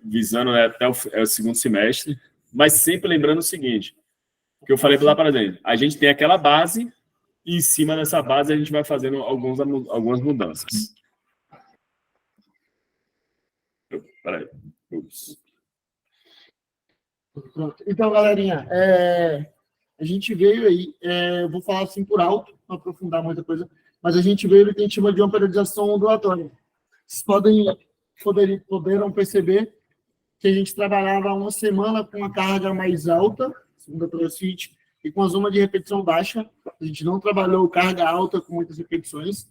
visando, né, até o segundo semestre, mas sempre lembrando o seguinte, que eu falei lá para dentro, a gente tem aquela base e em cima dessa base a gente vai fazendo algumas mudanças. Peraí. Pronto. Então, galerinha, a gente veio aí, eu vou falar assim por alto, não aprofundar muita coisa, mas a gente veio no que a gente chama de uma periodização ondulatória. Vocês poderam perceber que a gente trabalhava uma semana com a carga mais alta, segundo a CrossFit, e com a zona de repetição baixa. A gente não trabalhou carga alta com muitas repetições.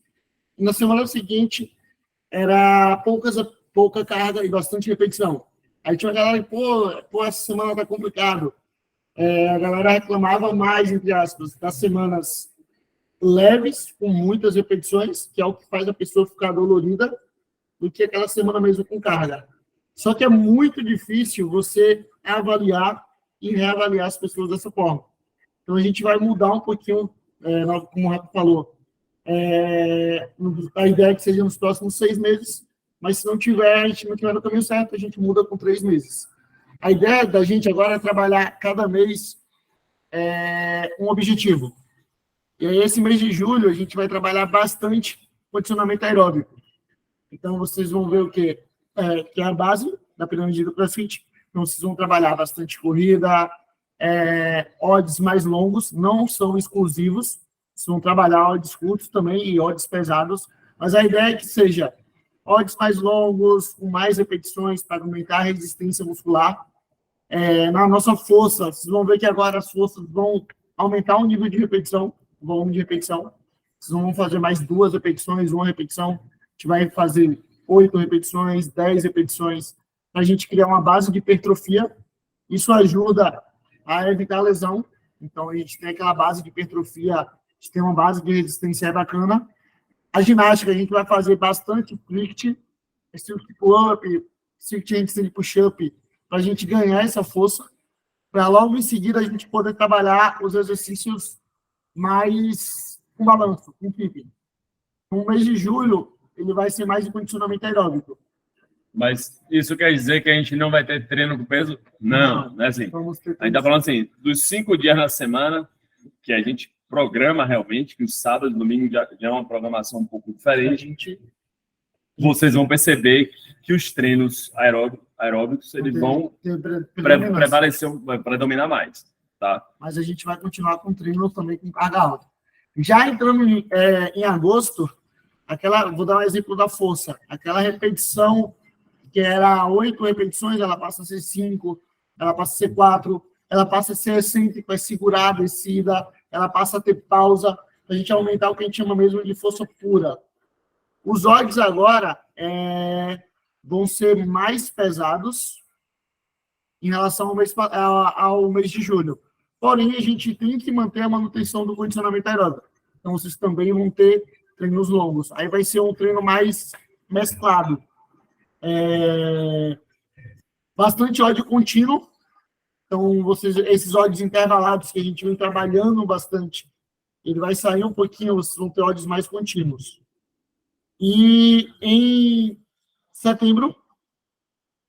E na semana seguinte, era pouca carga e bastante repetição. Aí tinha uma galera que, pô, essa semana tá complicado. A galera reclamava mais, entre aspas, das semanas leves, com muitas repetições, que é o que faz a pessoa ficar dolorida, do que aquela semana mesmo com carga. Só que é muito difícil você avaliar e reavaliar as pessoas dessa forma. Então, a gente vai mudar um pouquinho, como o Rafa falou, a ideia é que seja nos próximos 6 meses, mas se não tiver, a gente não tiver no caminho certo, a gente muda com 3 meses. A ideia da gente agora é trabalhar cada mês um objetivo. E aí, esse mês de julho, a gente vai trabalhar bastante condicionamento aeróbico. Então, vocês vão ver o quê? Que é a base da pirâmide do CrossFit. Então, vocês vão trabalhar bastante corrida, odds mais longos, não são exclusivos. Vocês vão trabalhar odds curtos também e odds pesados. Mas a ideia é que seja odds mais longos, com mais repetições para aumentar a resistência muscular. Na nossa força, vocês vão ver que agora as forças vão aumentar o nível de repetição, o volume de repetição. Vocês vão fazer mais 2 repetições, 1 repetição. A gente vai fazer 8 repetições, 10 repetições, para a gente criar uma base de hipertrofia. Isso ajuda a evitar a lesão. Então, a gente tem aquela base de hipertrofia, a gente tem uma base de resistência bacana. A ginástica, a gente vai fazer bastante flict, circuit pull-up, circuit handstand push-up, para a gente ganhar essa força, para logo em seguida a gente poder trabalhar os exercícios mais com balanço, com keeping. No mês de julho, ele vai ser mais de condicionamento aeróbico. Mas isso quer dizer que a gente não vai ter treino com peso? Não, né? Assim, a gente está falando assim, dos 5 dias na semana, que a gente programa realmente, que o sábado e domingo já é uma programação um pouco diferente, vocês vão perceber que os treinos aeróbicos eles vão prevalecer, predominar mais. Tá? Mas a gente vai continuar com treino também com carga alta. Já entrando em agosto, vou dar um exemplo da força. Aquela repetição que era 8 repetições, ela passa a ser 5, ela passa a ser 4, ela passa a ser excêntrica, segurar a descida, ela passa a ter pausa, para a gente aumentar o que a gente chama mesmo de força pura. Os odds agora vão ser mais pesados em relação ao mês de julho. Porém, a gente tem que manter a manutenção do condicionamento aeróbico. Então, vocês também vão ter treinos longos. Aí vai ser um treino mais mesclado. Bastante ódio contínuo. Então, esses ódios intervalados que a gente vem trabalhando bastante, ele vai sair um pouquinho, vocês vão ter ódios mais contínuos. E em setembro,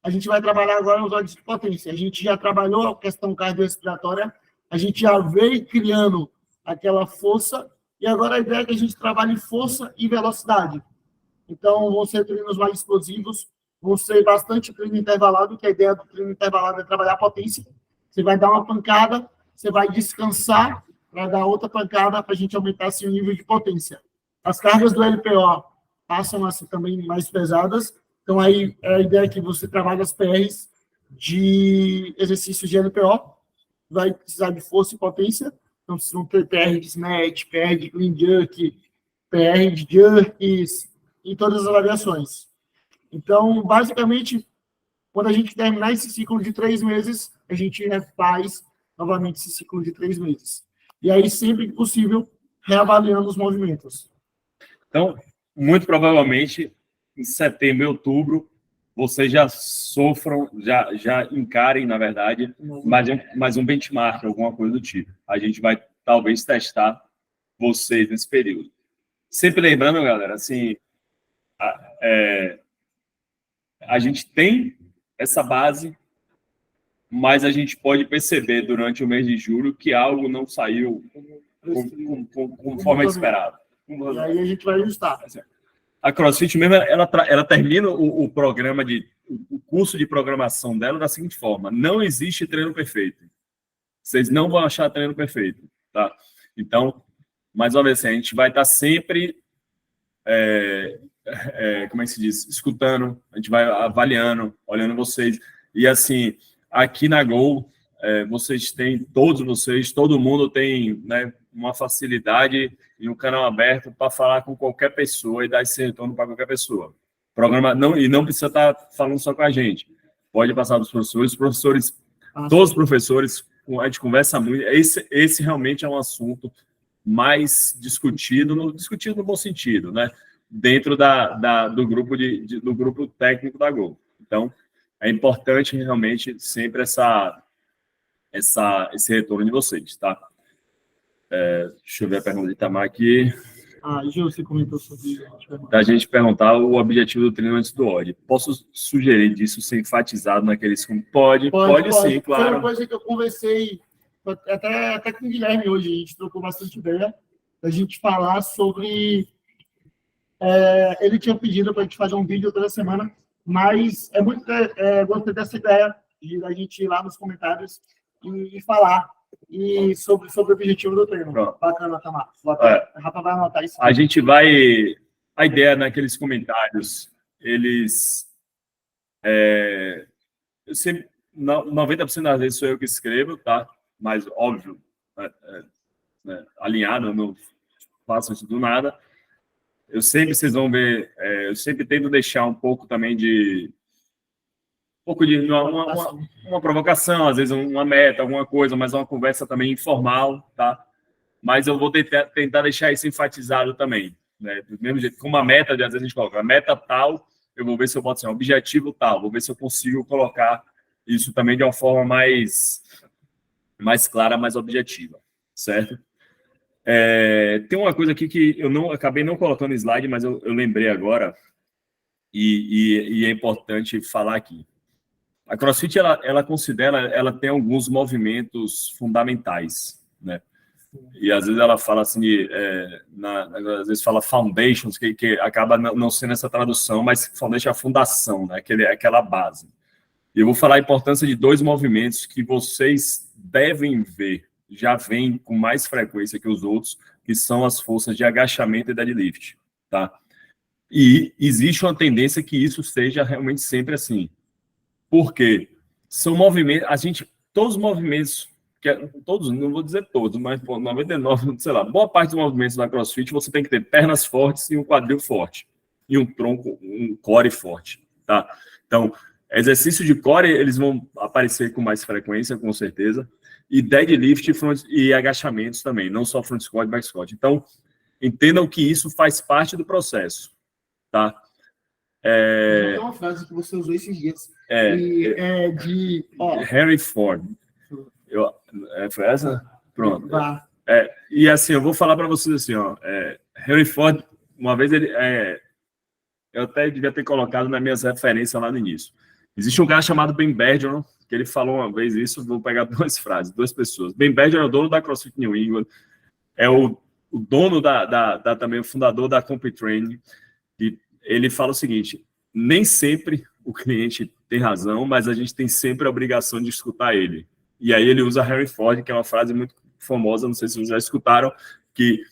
a gente vai trabalhar agora os ódios de potência. A gente já trabalhou a questão cardiorrespiratória, a gente já veio criando aquela força, e agora a ideia é que a gente trabalhe força e velocidade. Então, vão ser treinos mais explosivos, vão ser bastante treino intervalado, que a ideia do treino intervalado é trabalhar a potência. Você vai dar uma pancada, você vai descansar para dar outra pancada para a gente aumentar assim, o nível de potência. As cargas do LPO passam a ser também mais pesadas, então aí a ideia é que você trabalhe as PRs de exercícios de LPO, vai precisar de força e potência, então vocês vão ter PR de snatch, PR de clean jerk, PR de jerks, em todas as variações. Então, basicamente, quando a gente terminar esse ciclo de 3 meses, a gente refaz novamente esse ciclo de 3 meses. E aí, sempre que possível, reavaliando os movimentos. Então, muito provavelmente, em setembro e outubro, vocês já sofram, já encarem, na verdade, mais um benchmark, alguma coisa do tipo. A gente vai, talvez, testar vocês nesse período. Sempre lembrando, galera, assim, a gente tem essa base, mas a gente pode perceber durante o mês de julho que algo não saiu conforme esperado. E aí a gente vai ajustar. A CrossFit mesmo, ela termina o programa o curso de programação dela da seguinte forma: não existe treino perfeito. Vocês não vão achar treino perfeito, tá? Então, mais uma vez assim, a gente vai estar sempre como é que se diz? Escutando, a gente vai avaliando, olhando vocês. E assim, aqui na Gol, todo mundo tem, né, uma facilidade e um canal aberto para falar com qualquer pessoa e dar esse retorno para qualquer pessoa. Programa não precisa estar falando só com a gente. Pode passar para os professores, todos os professores, a gente conversa muito. Esse realmente é um assunto mais discutido no bom sentido, né? Dentro do grupo técnico da Gol. Então, é importante realmente sempre esse retorno de vocês, tá? Deixa eu ver a pergunta de Itamar aqui. Gil, você comentou sobre... Da gente perguntar o objetivo do treino antes do OD. Posso sugerir disso ser enfatizado naqueles... Pode sim, claro. Foi uma coisa que eu conversei até com o Guilherme hoje, a gente trocou bastante ideia, da gente falar sobre... ele tinha pedido para a gente fazer um vídeo toda semana, mas gostei dessa ideia de a gente ir lá nos comentários e falar sobre o objetivo do treino. Pronto. Bacana, Tamar. A Rafa vai anotar isso. A gente vai... A ideia naqueles comentários, eles... eu sempre, 90% das vezes sou eu que escrevo, tá? Mas, óbvio, alinhado, eu não faço isso do nada. Vocês vão ver, eu sempre tento deixar um pouco também de... uma provocação, às vezes uma meta, alguma coisa, mas uma conversa também informal, tá? Mas eu vou tentar deixar isso enfatizado também, né? Do mesmo jeito, como a meta, às vezes a gente coloca a meta tal, eu vou ver se eu boto assim, objetivo tal, vou ver se eu consigo colocar isso também de uma forma mais clara, mais objetiva, certo? Tem uma coisa aqui que eu acabei não colocando no slide, mas eu lembrei agora, e é importante falar aqui. A CrossFit, ela tem alguns movimentos fundamentais, né? E às vezes ela fala assim, às vezes fala foundations, que acaba não sendo essa tradução, mas foundation é a fundação, né? Aquela base. E eu vou falar a importância de 2 movimentos que vocês devem ver, já vêm com mais frequência que os outros, que são as forças de agachamento e deadlift, tá? E existe uma tendência que isso seja realmente sempre assim. Por quê? São movimentos, todos os movimentos, todos, não vou dizer todos, mas 99, sei lá, boa parte dos movimentos da CrossFit, você tem que ter pernas fortes e um quadril forte, e um tronco, um core forte, tá? Então, exercícios de core, eles vão aparecer com mais frequência, com certeza, e deadlift e agachamentos também, não só front squat e back squat. Então, entendam que isso faz parte do processo, tá? Tem uma frase que você usou esses dias, Henry Ford. Foi essa? Pronto. E assim, eu vou falar para vocês assim, Henry Ford, uma vez eu até devia ter colocado nas minhas referências lá no início. Existe um cara chamado Ben Bergeron, que ele falou uma vez isso, vou pegar duas frases, duas pessoas. Ben Bergeron é o dono da CrossFit New England, é o dono também o fundador da CompuTrain, e ele fala o seguinte: nem sempre o cliente tem razão, mas a gente tem sempre a obrigação de escutar ele. E aí ele usa Henry Ford, que é uma frase muito famosa, não sei se vocês já escutaram, que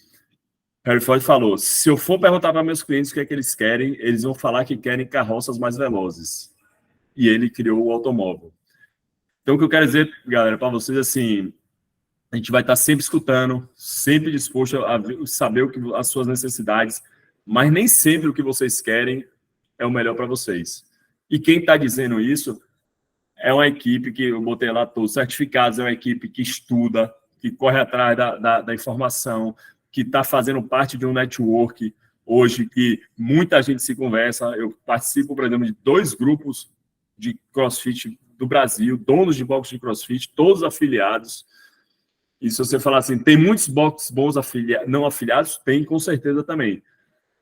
Henry Ford falou: se eu for perguntar para meus clientes o que é que eles querem, eles vão falar que querem carroças mais velozes. E ele criou o automóvel. Então, o que eu quero dizer, galera, para vocês, assim, a gente vai estar sempre escutando, sempre disposto a saber as suas necessidades, mas nem sempre o que vocês querem é o melhor para vocês. E quem está dizendo isso é uma equipe que eu botei lá todos certificados, é uma equipe que estuda, que corre atrás da informação, que está fazendo parte de um network hoje, que muita gente se conversa. Eu participo, por exemplo, de 2 grupos de CrossFit do Brasil, donos de box de CrossFit, todos afiliados. E se você falar assim, tem muitos boxes bons não afiliados? Tem, com certeza também.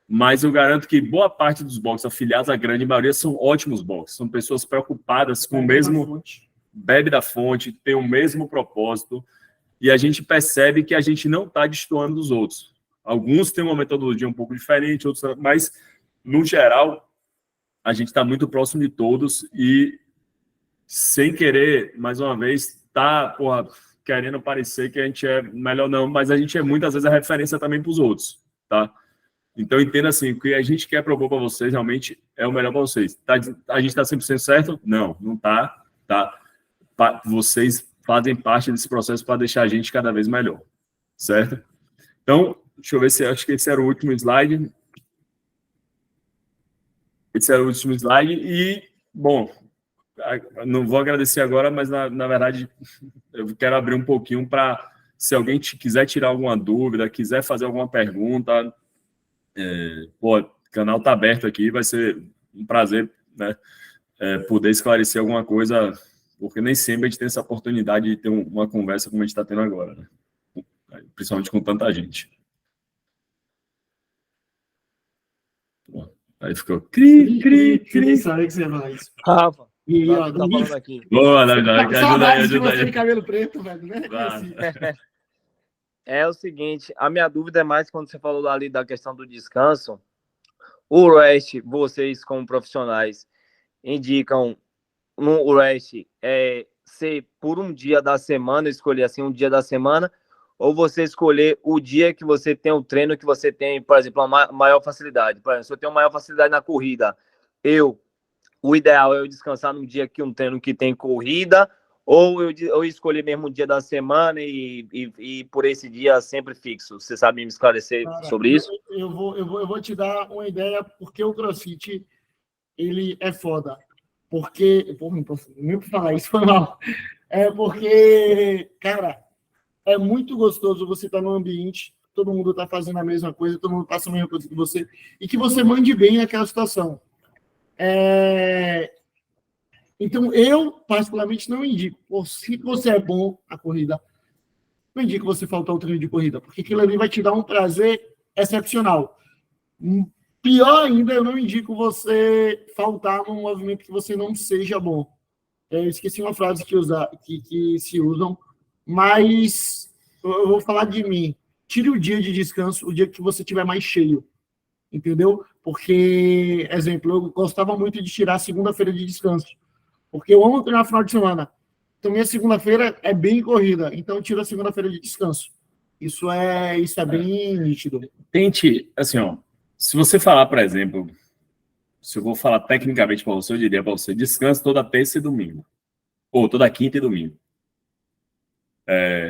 Mas eu garanto que boa parte dos boxes afiliados, a grande maioria, são ótimos boxes. São pessoas preocupadas com o mesmo... Bebe da fonte, tem o mesmo propósito. E a gente percebe que a gente não está destoando dos outros. Alguns têm uma metodologia um pouco diferente, outros, mas, no geral, a gente está muito próximo de todos e, sem querer, mais uma vez, querendo parecer que a gente é melhor, não, mas a gente é muitas vezes a referência também para os outros, tá? Então, entenda assim, o que a gente quer propor para vocês realmente é o melhor para vocês. A gente está 100% certo? Não, não está, tá? Vocês fazem parte desse processo para deixar a gente cada vez melhor, certo? Então, deixa eu ver se acho que esse era o último slide. Esse era o último slide e, bom, não vou agradecer agora, mas na verdade eu quero abrir um pouquinho para, se alguém quiser tirar alguma dúvida, quiser fazer alguma pergunta, o canal está aberto aqui, vai ser um prazer, né, poder esclarecer alguma coisa, porque nem sempre a gente tem essa oportunidade de ter uma conversa como a gente está tendo agora, né? Principalmente com tanta gente. Aí ficou cri. Sabe que você faz. Rafa, E aí, ó, tá falando aqui. Boa, ajuda aí. De você de cabelo preto, velho, né? É o seguinte, a minha dúvida é mais quando você falou ali da questão do descanso. O rest, vocês como profissionais indicam no rest ser por um dia da semana, escolher assim um dia da semana, ou você escolher o dia que você tem o treino que você tem, por exemplo, uma maior facilidade. Por exemplo, se eu tenho maior facilidade na corrida, o ideal é eu descansar num dia que um treino que tem corrida, ou eu escolher mesmo um dia da semana e por esse dia sempre fixo. Você sabe me esclarecer sobre isso? Eu vou te dar uma ideia porque o CrossFit ele é foda. Porque, não posso nem falar isso, foi mal. É porque, cara, é muito gostoso você estar num ambiente, todo mundo está fazendo a mesma coisa, todo mundo passa a mesma coisa que você, e que você mande bem naquela situação. Então, eu, particularmente, não indico. Se você é bom a corrida, não indico você faltar o treino de corrida, porque aquilo ali vai te dar um prazer excepcional. Pior ainda, eu não indico você faltar num movimento que você não seja bom. Eu esqueci uma frase que se usam, mas eu vou falar de mim. Tire o dia de descanso, o dia que você estiver mais cheio. Entendeu? Porque, exemplo, eu gostava muito de tirar a segunda-feira de descanso. Porque eu amo treinar no final de semana. Então, minha segunda-feira é bem corrida. Então, eu tiro a segunda-feira de descanso. Isso é bem nítido. Tente, assim, ó. Se você falar, por exemplo, se eu vou falar tecnicamente para você, eu diria para você, descanse toda terça e domingo. Ou toda quinta e domingo.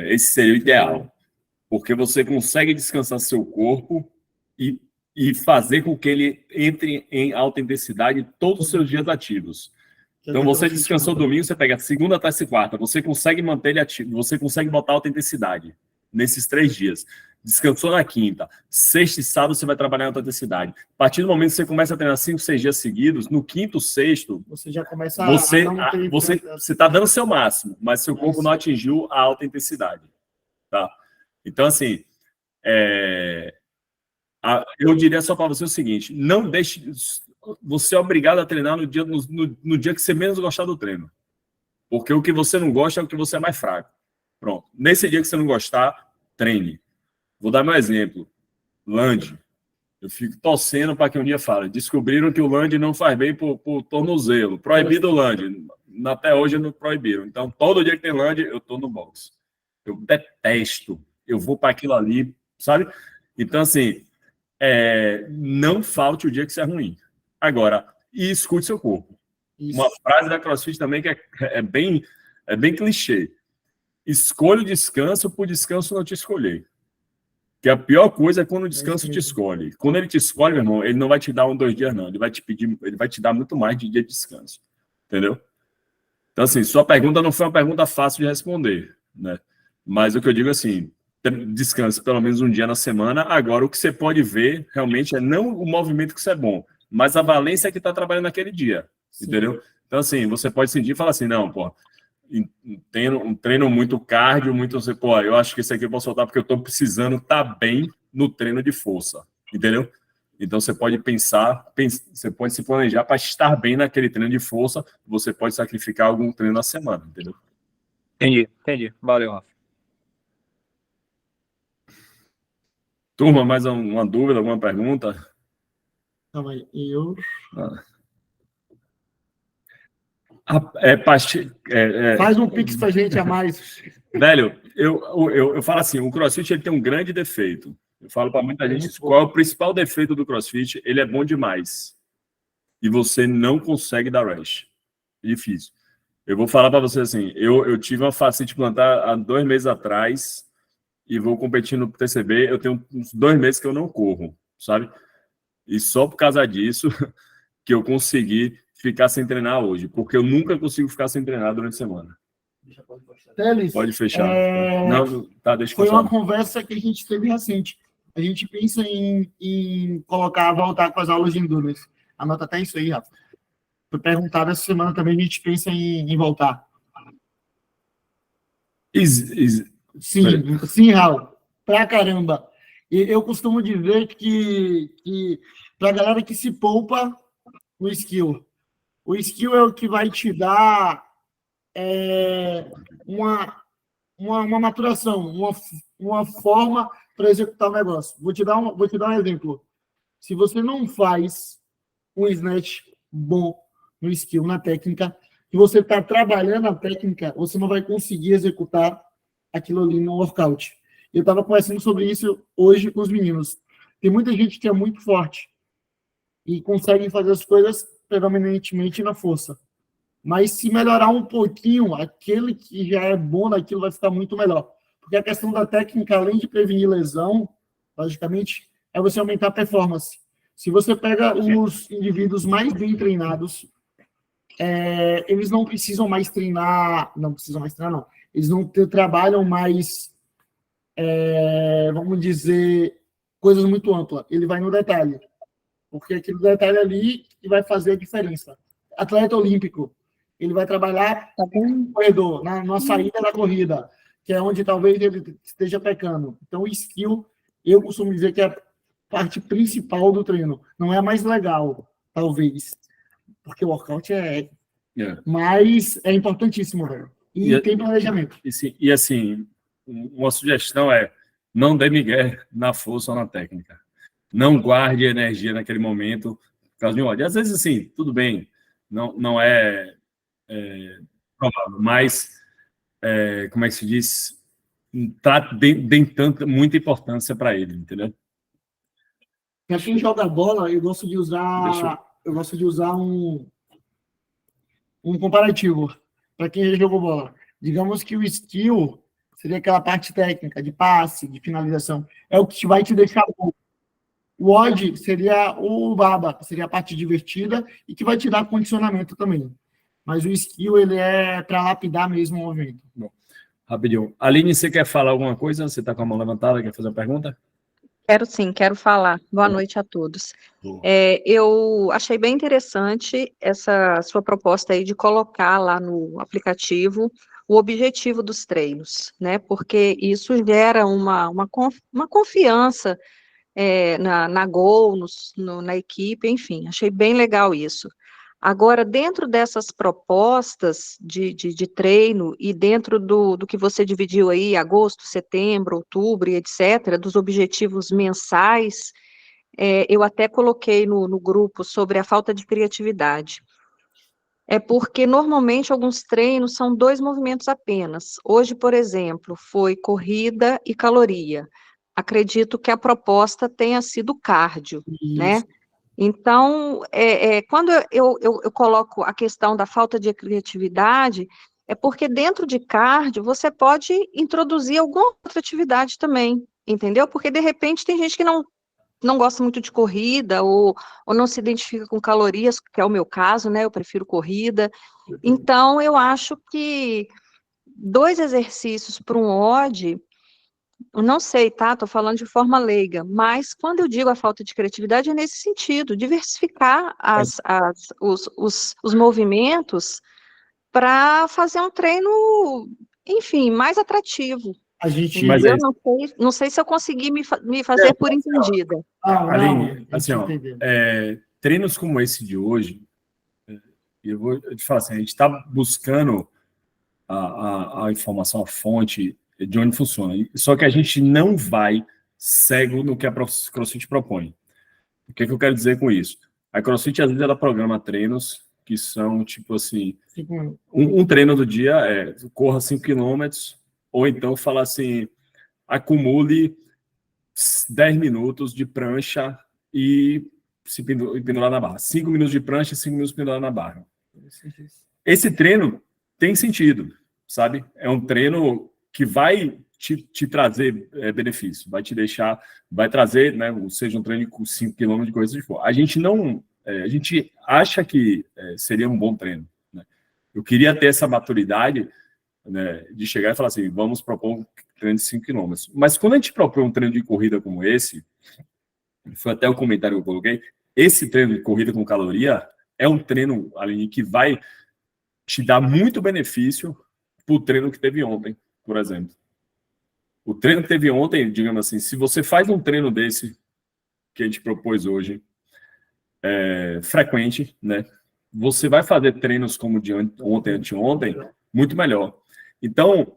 Esse seria o ideal. Porque você consegue descansar seu corpo e fazer com que ele entre em alta intensidade todos os seus dias ativos. Então, você descansou domingo, você pega segunda, terça e quarta, você consegue manter ele ativo, você consegue botar alta intensidade nesses 3 dias. Descansou na quinta, sexta e sábado você vai trabalhar em alta intensidade. A partir do momento que você começa a treinar 5, 6 dias seguidos, no quinto, sexto, você já começa você está dando o seu máximo, mas seu corpo não atingiu a alta intensidade. Tá? Então, assim, eu diria só para você o seguinte, não deixe... você é obrigado a treinar no dia que você menos gostar do treino. Porque o que você não gosta é o que você é mais fraco. Pronto. Nesse dia que você não gostar, treine. Vou dar meu exemplo. Land. Eu fico torcendo para que um dia fale. Descobriram que o land não faz bem pro tornozelo. Proibido o land. Até hoje não proibiram. Então, todo dia que tem land, eu tô no box. Eu detesto. Eu vou para aquilo ali, sabe? Então, assim, não falte o dia que você é ruim. Agora, e escute seu corpo. Isso. Uma frase da CrossFit também que é bem clichê. Escolha o descanso por descanso não te escolher. Que a pior coisa é quando o descanso te escolhe. Quando ele te escolhe, meu irmão, ele não vai te dar 1, 2 dias, não. Ele vai te dar muito mais de dia de descanso. Entendeu? Então, assim, sua pergunta não foi uma pergunta fácil de responder, né? Mas o que eu digo assim, descanse pelo menos um dia na semana. Agora, o que você pode ver, realmente, é não o movimento que você é bom, mas a valência que está trabalhando naquele dia. Sim. Entendeu? Então, assim, você pode sentir e falar assim, não, pô, treino muito cardio, muito assim, pô, eu acho que esse aqui eu vou soltar porque eu tô precisando estar bem no treino de força, entendeu? Então você pode você pode se planejar para estar bem naquele treino de força, você pode sacrificar algum treino na semana, entendeu? Entendi. Valeu, Rafa. Turma, mais uma dúvida, alguma pergunta? Calma aí, faz um pix pra gente a mais. Velho, eu falo assim, o CrossFit ele tem um grande defeito. Eu falo para muita gente, qual é o principal defeito do CrossFit? Ele é bom demais. E você não consegue dar rest. É difícil. Eu vou falar para você assim, eu tive uma fascite plantar há 2 meses atrás e vou competir no TCB, eu tenho uns 2 meses que eu não corro, sabe? E só por causa disso que eu consegui ficar sem treinar hoje, porque eu nunca consigo ficar sem treinar durante a semana. Teles, pode fechar. Não, tá, deixa eu foi uma conversa que a gente teve recente. A gente pensa em voltar com as aulas de endurance. Anota até isso aí, Rafa. Foi perguntado essa semana também, a gente pensa em voltar. Sim, Raul. Pra caramba. E eu costumo dizer que pra galera que se poupa no skill, o skill é o que vai te dar uma maturação, uma forma para executar o negócio. Vou te dar um exemplo. Se você não faz um snatch bom no skill, na técnica, e você está trabalhando a técnica, você não vai conseguir executar aquilo ali no workout. Eu estava conversando sobre isso hoje com os meninos. Tem muita gente que é muito forte e consegue fazer as coisas predominantemente na força. Mas se melhorar um pouquinho, aquele que já é bom naquilo vai ficar muito melhor. Porque a questão da técnica, além de prevenir lesão, logicamente, é você aumentar a performance. Se você pega os indivíduos mais bem treinados, eles não precisam mais treinar, não. Eles não trabalham mais, vamos dizer, coisas muito amplas. Ele vai no detalhe. Porque aquele detalhe ali que vai fazer a diferença. Atleta olímpico, ele vai trabalhar no corredor, na saída da corrida, que é onde talvez ele esteja pecando. Então, o skill, eu costumo dizer que é a parte principal do treino. Não é a mais legal, talvez, porque o workout mas é importantíssimo, velho. E tem planejamento. E assim, uma sugestão é não dê migué na força ou na técnica. Não guarde energia naquele momento por causa de um ódio. Às vezes, assim, tudo bem, não é provável, mas, como é que se diz? Tem muita importância para ele, entendeu? Para quem joga bola, eu gosto de usar um comparativo. Para quem já jogou bola. Digamos que o skill seria aquela parte técnica, de passe, de finalização. É o que vai te deixar bom. O odd seria o baba, seria a parte divertida e que vai te dar condicionamento também. Mas o skill, ele é para lapidar mesmo o movimento. Bom, rapidinho. Aline, você quer falar alguma coisa? Você está com a mão levantada, quer fazer uma pergunta? Quero sim, quero falar. Boa noite a todos. Eu achei bem interessante essa sua proposta aí de colocar lá no aplicativo o objetivo dos treinos, né? Porque isso gera uma confiança na Gol, na equipe, enfim, achei bem legal isso. Agora, dentro dessas propostas de treino e dentro do que você dividiu aí, agosto, setembro, outubro, e etc., dos objetivos mensais, eu até coloquei no grupo sobre a falta de criatividade. É porque, normalmente, alguns treinos são 2 movimentos apenas. Hoje, por exemplo, foi corrida e caloria. Acredito que a proposta tenha sido cardio, né? Isso. Então, quando eu coloco a questão da falta de criatividade, é porque dentro de cardio você pode introduzir alguma outra atividade também, entendeu? Porque, de repente, tem gente que não gosta muito de corrida ou não se identifica com calorias, que é o meu caso, né? Eu prefiro corrida. Então, eu acho que 2 exercícios para um odd, eu não sei, tá? Estou falando de forma leiga, mas quando eu digo a falta de criatividade é nesse sentido, diversificar os movimentos para fazer um treino, enfim, mais atrativo. A gente... Entendeu? Não sei se eu consegui me fazer por entendida. Aline, assim, ó, treinos como esse de hoje, eu vou te falar assim, a gente está buscando a informação, a fonte de onde funciona. Só que a gente não vai cego no que a CrossFit propõe. O que eu quero dizer com isso? A CrossFit, às vezes, ela programa treinos que são, tipo assim, um treino do dia corra 5 km, ou então fala assim, acumule 10 minutos de prancha e se pendurar na barra. 5 minutos de prancha e 5 minutos de pendurar na barra. Esse treino tem sentido, sabe? É um treino que vai te trazer benefício, vai te deixar, vai trazer, né, seja um treino com 5 km de coisa de fora. A gente não, a gente acha que seria um bom treino, né? Eu queria ter essa maturidade, né, de chegar e falar assim, vamos propor um treino de 5 km. Mas quando a gente propõe um treino de corrida como esse, foi até o comentário que eu coloquei, esse treino de corrida com caloria é um treino, Aline, que vai te dar muito benefício para o treino que teve ontem, por exemplo. O treino que teve ontem, digamos assim, se você faz um treino desse que a gente propôs hoje, frequente, né? Você vai fazer treinos como de ontem, anteontem, muito melhor. Então,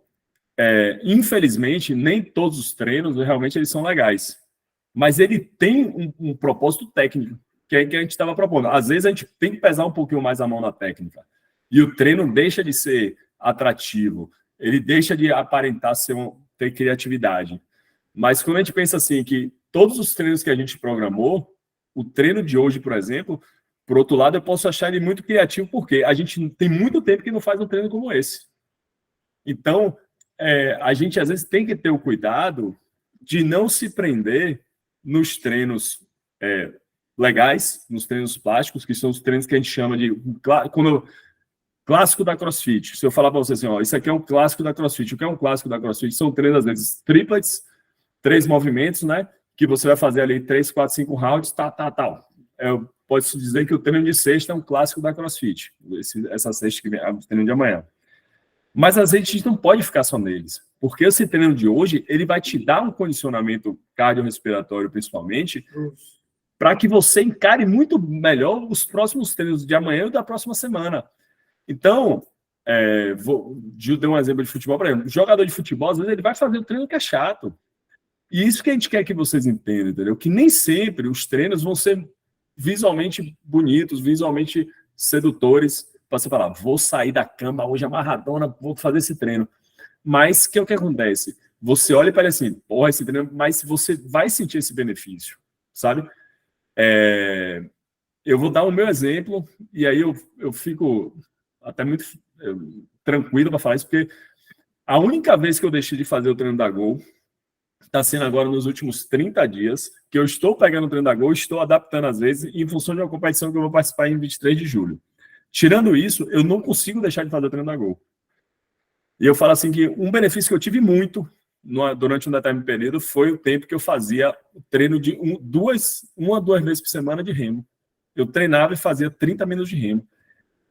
infelizmente, nem todos os treinos realmente eles são legais. Mas ele tem um propósito técnico, que é que a gente estava propondo. Às vezes a gente tem que pesar um pouquinho mais a mão na técnica. E o treino deixa de ser atrativo, ele deixa de aparentar ter criatividade. Mas quando a gente pensa assim, que todos os treinos que a gente programou, o treino de hoje, por exemplo, por outro lado, eu posso achar ele muito criativo, porque a gente tem muito tempo que não faz um treino como esse. Então, a gente às vezes tem que ter o cuidado de não se prender nos treinos legais, nos treinos plásticos, que são os treinos que a gente chama de clássico da CrossFit. Se eu falar para você assim, ó, isso aqui é um clássico da CrossFit. O que é um clássico da CrossFit? São treinos, às vezes, triplets, 3 movimentos, né? Que você vai fazer ali 3, 4, 5 rounds, tal. Pode-se dizer que o treino de sexta é um clássico da CrossFit. Essa sexta que vem, o treino de amanhã. Mas às vezes a gente não pode ficar só neles. Porque esse treino de hoje, ele vai te dar um condicionamento cardiorrespiratório, principalmente, para que você encare muito melhor os próximos treinos de amanhã e da próxima semana. Então, Gil deu um exemplo de futebol, por exemplo, o jogador de futebol, às vezes, ele vai fazer um treino que é chato. E isso que a gente quer que vocês entendam, entendeu? Que nem sempre os treinos vão ser visualmente bonitos, visualmente sedutores, para você falar, vou sair da cama hoje amarradona, vou fazer esse treino. Mas o que acontece? Você olha e parece assim, porra, esse treino, mas você vai sentir esse benefício, sabe? Eu vou dar o meu exemplo, e aí eu fico até muito tranquilo para falar isso, porque a única vez que eu deixei de fazer o treino da Gol está sendo agora nos últimos 30 dias, que eu estou pegando o treino da Gol, estou adaptando às vezes, em função de uma competição que eu vou participar em 23 de julho. Tirando isso, eu não consigo deixar de fazer o treino da Gol. E eu falo assim que um benefício que eu tive muito durante um determinado período foi o tempo que eu fazia o treino de 1 a 2 vezes por semana de remo. Eu treinava e fazia 30 minutos de remo.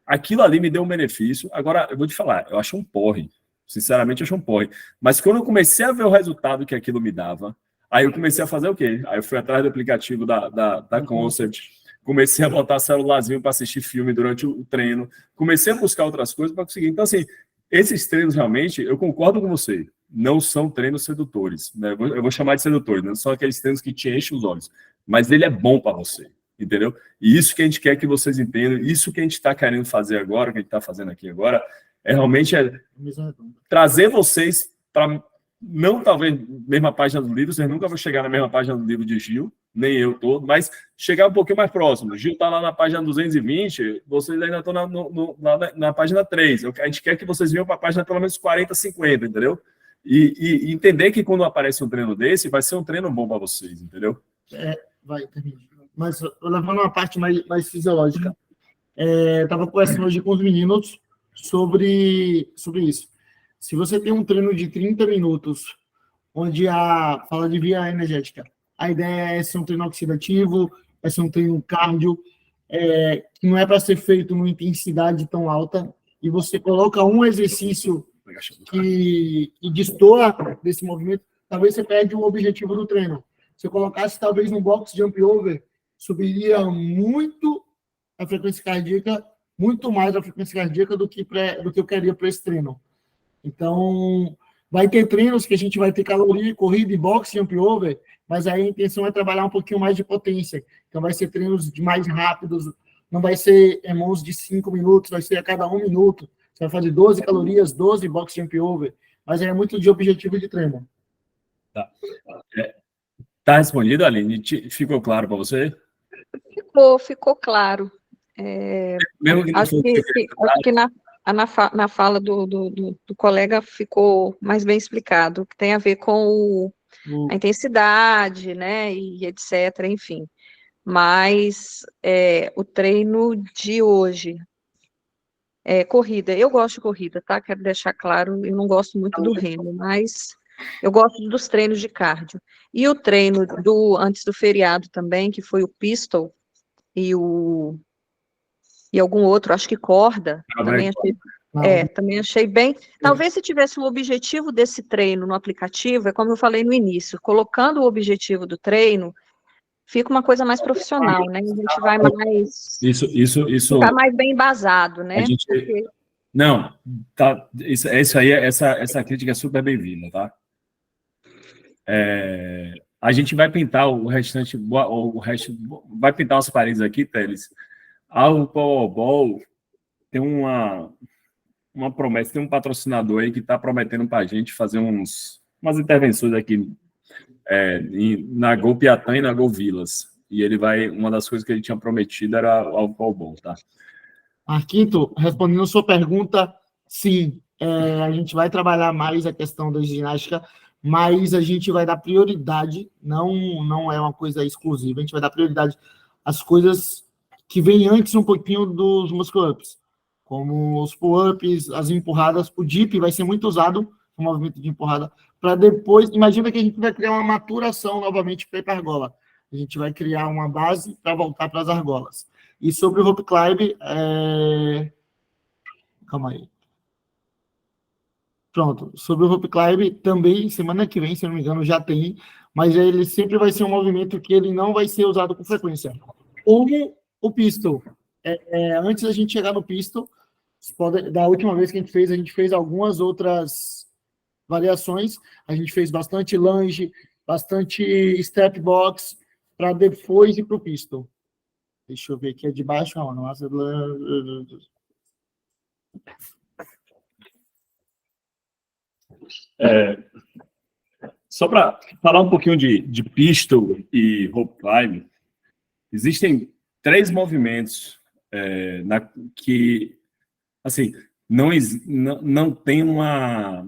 Aquilo ali me deu um benefício. Agora, eu vou te falar, eu acho um porre. Sinceramente, eu acho um porre. Mas quando eu comecei a ver o resultado que aquilo me dava, Aí eu comecei a fazer o quê? Aí eu fui atrás do aplicativo da Concept, comecei a botar celularzinho para assistir filme durante o treino, comecei a buscar outras coisas para conseguir. Então, assim, esses treinos realmente, eu concordo com você, não são treinos sedutores, né? Eu vou chamar de sedutores, não são aqueles treinos que te enchem os olhos, mas ele é bom para você, entendeu? E isso que a gente quer que vocês entendam, isso que a gente está querendo fazer agora, que a gente está fazendo aqui agora, realmente trazer vocês para, não talvez mesma página do livro, vocês nunca vão chegar na mesma página do livro de Gil, nem eu todo, mas chegar um pouquinho mais próximo. Gil está lá na página 220, vocês ainda estão na página 3. A gente quer que vocês venham para a página pelo menos 40, 50, entendeu? E entender que quando aparece um treino desse, vai ser um treino bom para vocês, entendeu? Vai, termina. Mas levando uma parte mais fisiológica. Estava conversando hoje com os meninos sobre isso. Se você tem um treino de 30 minutos, onde fala de via energética, a ideia é ser um treino oxidativo, é ser um treino cardio, que não é para ser feito numa intensidade tão alta, e você coloca um exercício que destoa desse movimento, talvez você perde o objetivo do treino. Se eu colocasse, talvez, no box jump over, subiria muito a frequência cardíaca, muito mais a frequência cardíaca do que eu queria para esse treino. Então, vai ter treinos que a gente vai ter caloria, corrida e box jump over, mas aí a intenção é trabalhar um pouquinho mais de potência. Então, vai ser treinos mais rápidos, não vai ser EMOs de 5 minutos, vai ser a cada 1 minuto. Você vai fazer 12 calorias, 12 box jump over, mas é muito de objetivo de treino. Tá. Tá respondido, Aline? Ficou claro para você? Ficou claro. Acho que na fala do colega ficou mais bem explicado, que tem a ver com a intensidade, né, e etc., enfim. Mas o treino de hoje corrida. Eu gosto de corrida, tá? Quero deixar claro, eu não gosto muito do remo, mas eu gosto dos treinos de cardio. E o treino antes do feriado também, que foi o pistol e algum outro, acho que corda, também achei bem. Talvez se tivesse um objetivo desse treino no aplicativo, é como eu falei no início, colocando o objetivo do treino, fica uma coisa mais profissional, né? A gente vai mais... Isso ficar mais bem embasado, né? Não, tá, isso aí, essa crítica é super bem-vinda, tá? A gente vai pintar o resto vai pintar as paredes aqui, Teles. O Powerball tem uma promessa, tem um patrocinador aí que está prometendo para a gente fazer umas intervenções aqui na Gol Piatã e na Gol Vilas. E uma das coisas que ele tinha prometido era o Powerball, tá? Marquito, respondendo a sua pergunta, sim, a gente vai trabalhar mais a questão da ginástica, mas a gente vai dar prioridade, não é uma coisa exclusiva, a gente vai dar prioridade às coisas que vêm antes um pouquinho dos muscle-ups, como os pull-ups, as empurradas. O dip vai ser muito usado, o movimento de empurrada, para depois... Imagina que a gente vai criar uma maturação novamente para ir para a argola. A gente vai criar uma base para voltar para as argolas. E sobre o rope climb, calma aí. Pronto. Sobre o rope climb, também, semana que vem, se não me engano, já tem, mas ele sempre vai ser um movimento que ele não vai ser usado com frequência. Como o pistol. Antes da gente chegar no pistol, da última vez que a gente fez algumas outras variações. A gente fez bastante lunge, bastante step box, para depois ir para o pistol. Deixa eu ver aqui, de baixo. Só para falar um pouquinho de pistol e rope climb, existem 3 movimentos que, assim, não tem uma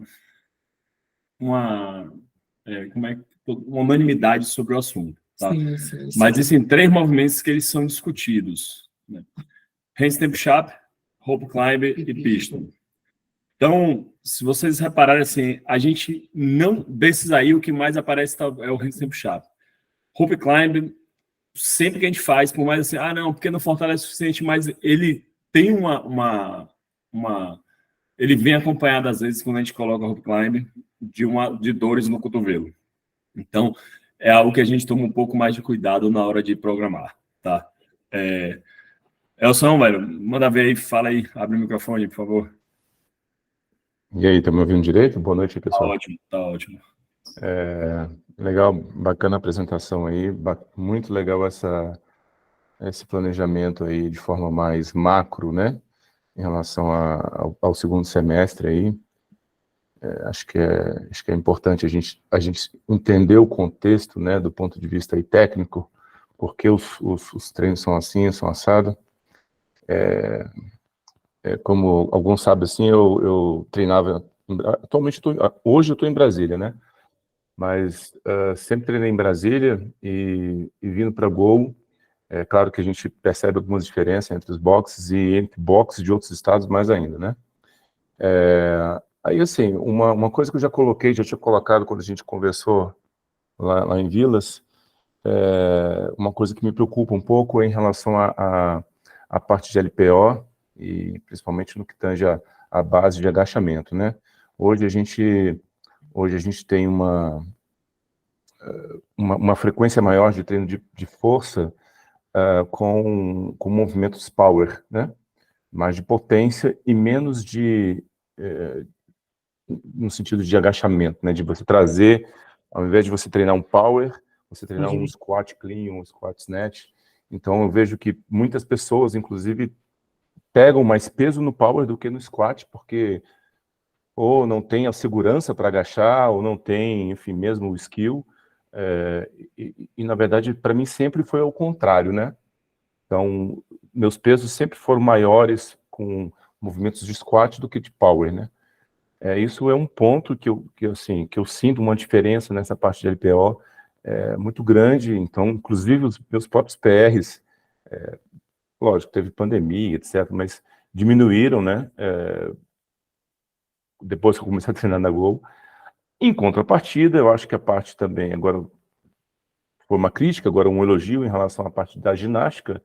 unanimidade sobre o assunto. Tá? Sim. Mas existem 3 movimentos que eles são discutidos, né? Handstand push-up, rope climb e pistol. Então, se vocês repararem assim, a gente não... Desses aí, o que mais aparece é o handstand push-up. Rope climb, sempre que a gente faz, por mais assim, não, porque não fortalece o suficiente, mas ele tem ele vem acompanhado, às vezes, quando a gente coloca rope climb, de dores no cotovelo. Então, é algo que a gente toma um pouco mais de cuidado na hora de programar, tá? Elson, velho, manda ver aí, fala aí, abre o microfone, por favor. E aí, tá me ouvindo direito? Boa noite, pessoal. Tá ótimo. Legal, bacana a apresentação aí, muito legal esse planejamento aí de forma mais macro, né? Em relação ao segundo semestre aí. Acho que é importante a gente entender o contexto, né, do ponto de vista aí técnico, porque os treinos são assim, são assados. Como alguns sabem, assim, eu treinava, atualmente, hoje eu estou em Brasília, né? Mas sempre treinei em Brasília e vindo para Gol, é claro que a gente percebe algumas diferenças entre os boxes e entre boxes de outros estados mais ainda, né? Aí, assim, uma coisa que eu já tinha colocado quando a gente conversou lá em Vilas, uma coisa que me preocupa um pouco é em relação à parte de LPO, e principalmente no que tange a base de agachamento, né? Hoje a gente tem uma frequência maior de treino de força com movimentos power, né? Mais de potência e menos no sentido de agachamento, né? De você trazer, ao invés de você treinar um power, você treinar um squat clean, um squat snatch. Então eu vejo que muitas pessoas, inclusive, pegam mais peso no power do que no squat, porque ou não tem a segurança para agachar, ou não tem, enfim, mesmo o skill. E na verdade, para mim, sempre foi ao contrário, né? Então, meus pesos sempre foram maiores com movimentos de squat do que de power, né? Isso é um ponto que eu sinto uma diferença nessa parte de LPO muito grande. Então, inclusive, os meus próprios PRs, lógico, teve pandemia, etc., mas diminuíram, né? Depois que eu comecei a treinar na Globo. Em contrapartida, eu acho que a parte também, agora foi uma crítica, agora um elogio em relação à parte da ginástica,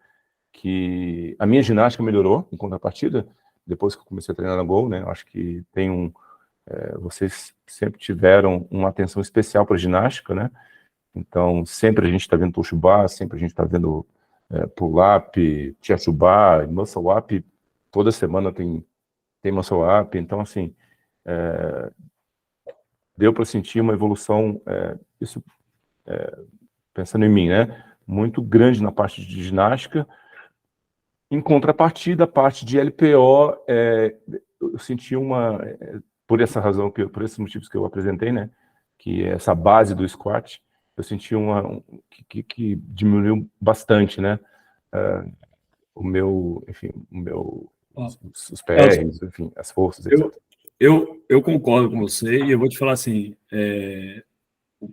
que a minha ginástica melhorou em contrapartida, depois que eu comecei a treinar na Gol, né? Eu acho que tem vocês sempre tiveram uma atenção especial para a ginástica, né? Então, sempre a gente está vendo push bar, sempre a gente está vendo pull-up, chest bar, muscle-up, toda semana tem muscle-up, então, assim, deu para sentir uma evolução, isso pensando em mim, né? Muito grande na parte de ginástica. Em contrapartida, a parte de LPO, eu senti por essa razão, por esses motivos que eu apresentei, né? Que essa base do squat, eu senti que diminuiu bastante, né? Os PRs, enfim, as forças, etc. Eu concordo com você e eu vou te falar assim,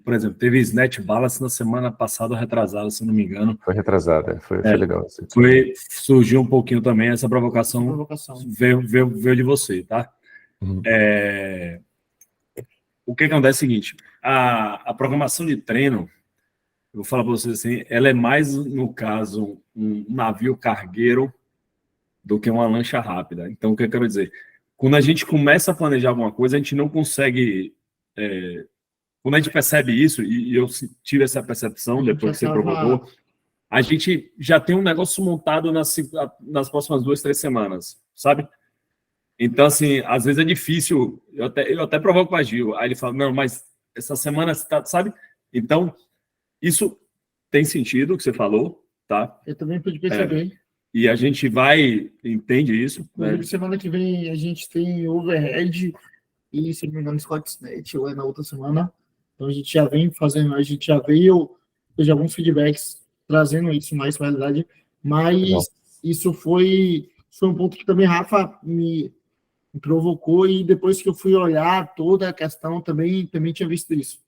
por exemplo, teve Snatch Balance na semana passada, retrasada, se não me engano. Foi retrasada, foi legal. Surgiu um pouquinho também, essa provocação. Veio de você, tá? Uhum. O que acontece é o seguinte, a programação de treino, eu vou falar para vocês assim, ela é mais, no caso, um navio cargueiro do que uma lancha rápida. Então, o que eu quero dizer? Quando a gente começa a planejar alguma coisa, a gente não consegue... quando a gente percebe isso, e eu tive essa percepção depois que você provocou, a gente já tem um negócio montado nas próximas 2, 3 semanas, sabe? Então, assim, às vezes é difícil, eu até provoco o Gil, aí ele fala, não, mas essa semana, sabe? Então, isso tem sentido, o que você falou, tá? Eu também pude perceber. E a gente entende isso. Né? Semana que vem a gente tem overhead e, se não me engano, Scott Snatch, ou na outra semana. Então a gente já vem fazendo, a gente já veio alguns feedbacks trazendo isso mais para a realidade, mas isso foi um ponto que também Rafa me provocou, e depois que eu fui olhar toda a questão, também tinha visto isso.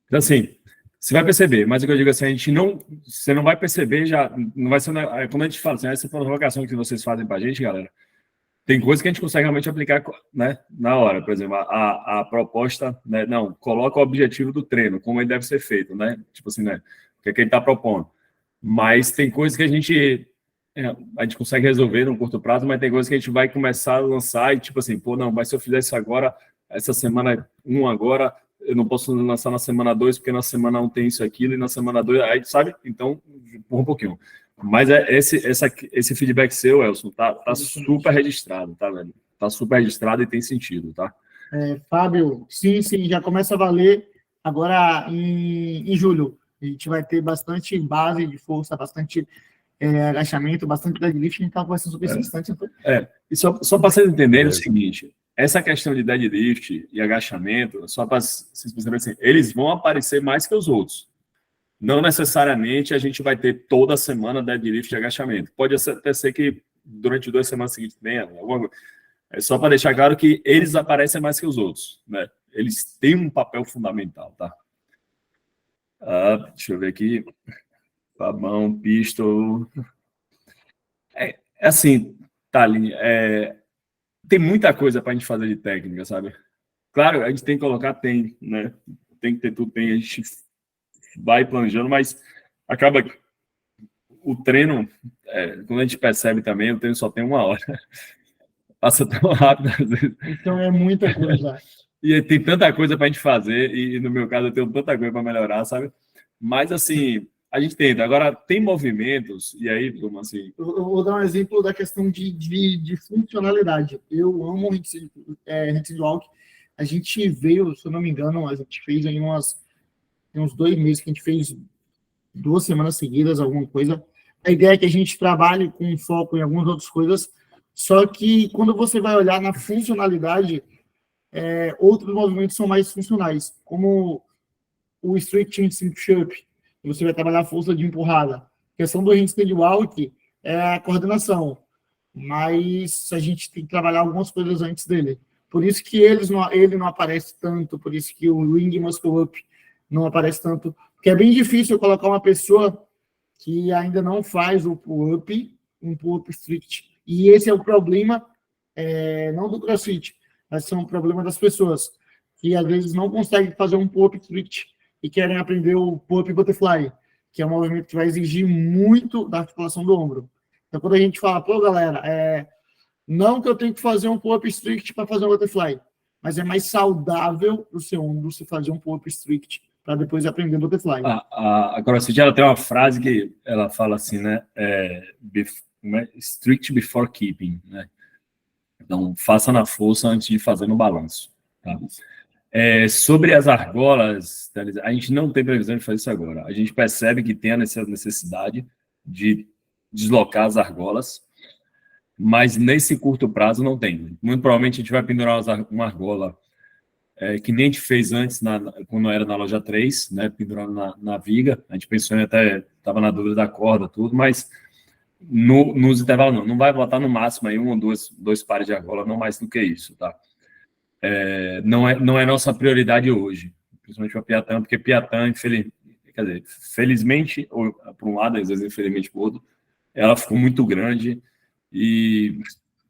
Então, assim, você vai perceber, mas o que eu digo assim, você não vai perceber, já não vai ser, quando a gente fala assim, essa provocação que vocês fazem para a gente, galera, tem coisa que a gente consegue realmente aplicar, né, na hora. Por exemplo, a proposta, né, não, coloca o objetivo do treino, como ele deve ser feito, né, tipo assim, né, o que é que ele está propondo. Mas tem coisas que a gente consegue resolver num curto prazo, mas tem coisas que a gente vai começar a lançar e tipo assim, pô, não, mas se eu fizer isso agora, essa semana 1 agora, eu não posso lançar na semana 2, porque na semana 1 tem isso, aquilo, e na semana 2, aí, sabe? Então, empurra um pouquinho. Mas esse feedback seu, Elson, tá super registrado, tá, velho? Tá super registrado e tem sentido, tá? Fábio, sim, já começa a valer agora em julho. A gente vai ter bastante base de força, bastante agachamento, bastante deadlift, então vai ser super interessante. E só para vocês entenderem o seguinte, essa questão de deadlift e agachamento, só para vocês perceberem assim, eles vão aparecer mais que os outros. Não necessariamente a gente vai ter toda semana deadlift e agachamento. Pode até ser que durante 2 semanas seguintes tenha alguma coisa. É só para deixar claro que eles aparecem mais que os outros, né? Eles têm um papel fundamental, tá? Deixa eu ver aqui. Fabão, Pistol. Assim, Thalin, tem muita coisa para a gente fazer de técnica, sabe? Claro, a gente tem que colocar, né? Tem que ter tudo, a gente vai planejando, mas acaba que o treino, quando a gente percebe também, o treino só tem 1 hora. Passa tão rápido, às vezes. Então é muita coisa. E tem tanta coisa para a gente fazer, e no meu caso eu tenho tanta coisa para melhorar, sabe? Mas assim, a gente tenta. Agora, tem movimentos, e aí, como assim? Eu vou dar um exemplo da questão de funcionalidade. Eu amo o handstand walk. A gente veio, se eu não me engano, a gente fez aí uns 2 meses que a gente fez 2 semanas seguidas, alguma coisa. A ideia é que a gente trabalhe com foco em algumas outras coisas, só que quando você vai olhar na funcionalidade, outros movimentos são mais funcionais, como o strict handstand push-up, você vai trabalhar a força de empurrada. A questão do handstand walk é a coordenação, mas a gente tem que trabalhar algumas coisas antes dele. Por isso que ele não aparece tanto, por isso que o ring muscle up não aparece tanto, porque é bem difícil colocar uma pessoa que ainda não faz o pull-up, um pull-up strict. E esse é o problema, não do CrossFit, mas é um problema das pessoas, que às vezes não conseguem fazer um pull-up strict e querem aprender o pull-up butterfly, que é um movimento que vai exigir muito da articulação do ombro. Então, quando a gente fala, pô, galera, não que eu tenho que fazer um pull-up strict para fazer um butterfly, mas é mais saudável para o seu ombro você fazer um pull-up strict para depois aprender butterfly. A CrossFit, ela tem uma frase que ela fala assim, né? Strict before keeping, né? Então, faça na força antes de fazer no balanço. Tá? Sobre as argolas, a gente não tem previsão de fazer isso agora. A gente percebe que tem a necessidade de deslocar as argolas, mas nesse curto prazo não tem. Muito provavelmente a gente vai pendurar uma argola que nem a gente fez antes, quando era na loja 3, né, pendurando na viga. A gente pensou em até, estava na dúvida da corda, tudo, mas nos intervalos não vai botar no máximo aí 1 ou 2 pares de argola, não mais do que isso, tá? Não é nossa prioridade hoje, principalmente para Piatã, porque Piatã, felizmente, ou por um lado, às vezes infelizmente por outro, ela ficou muito grande e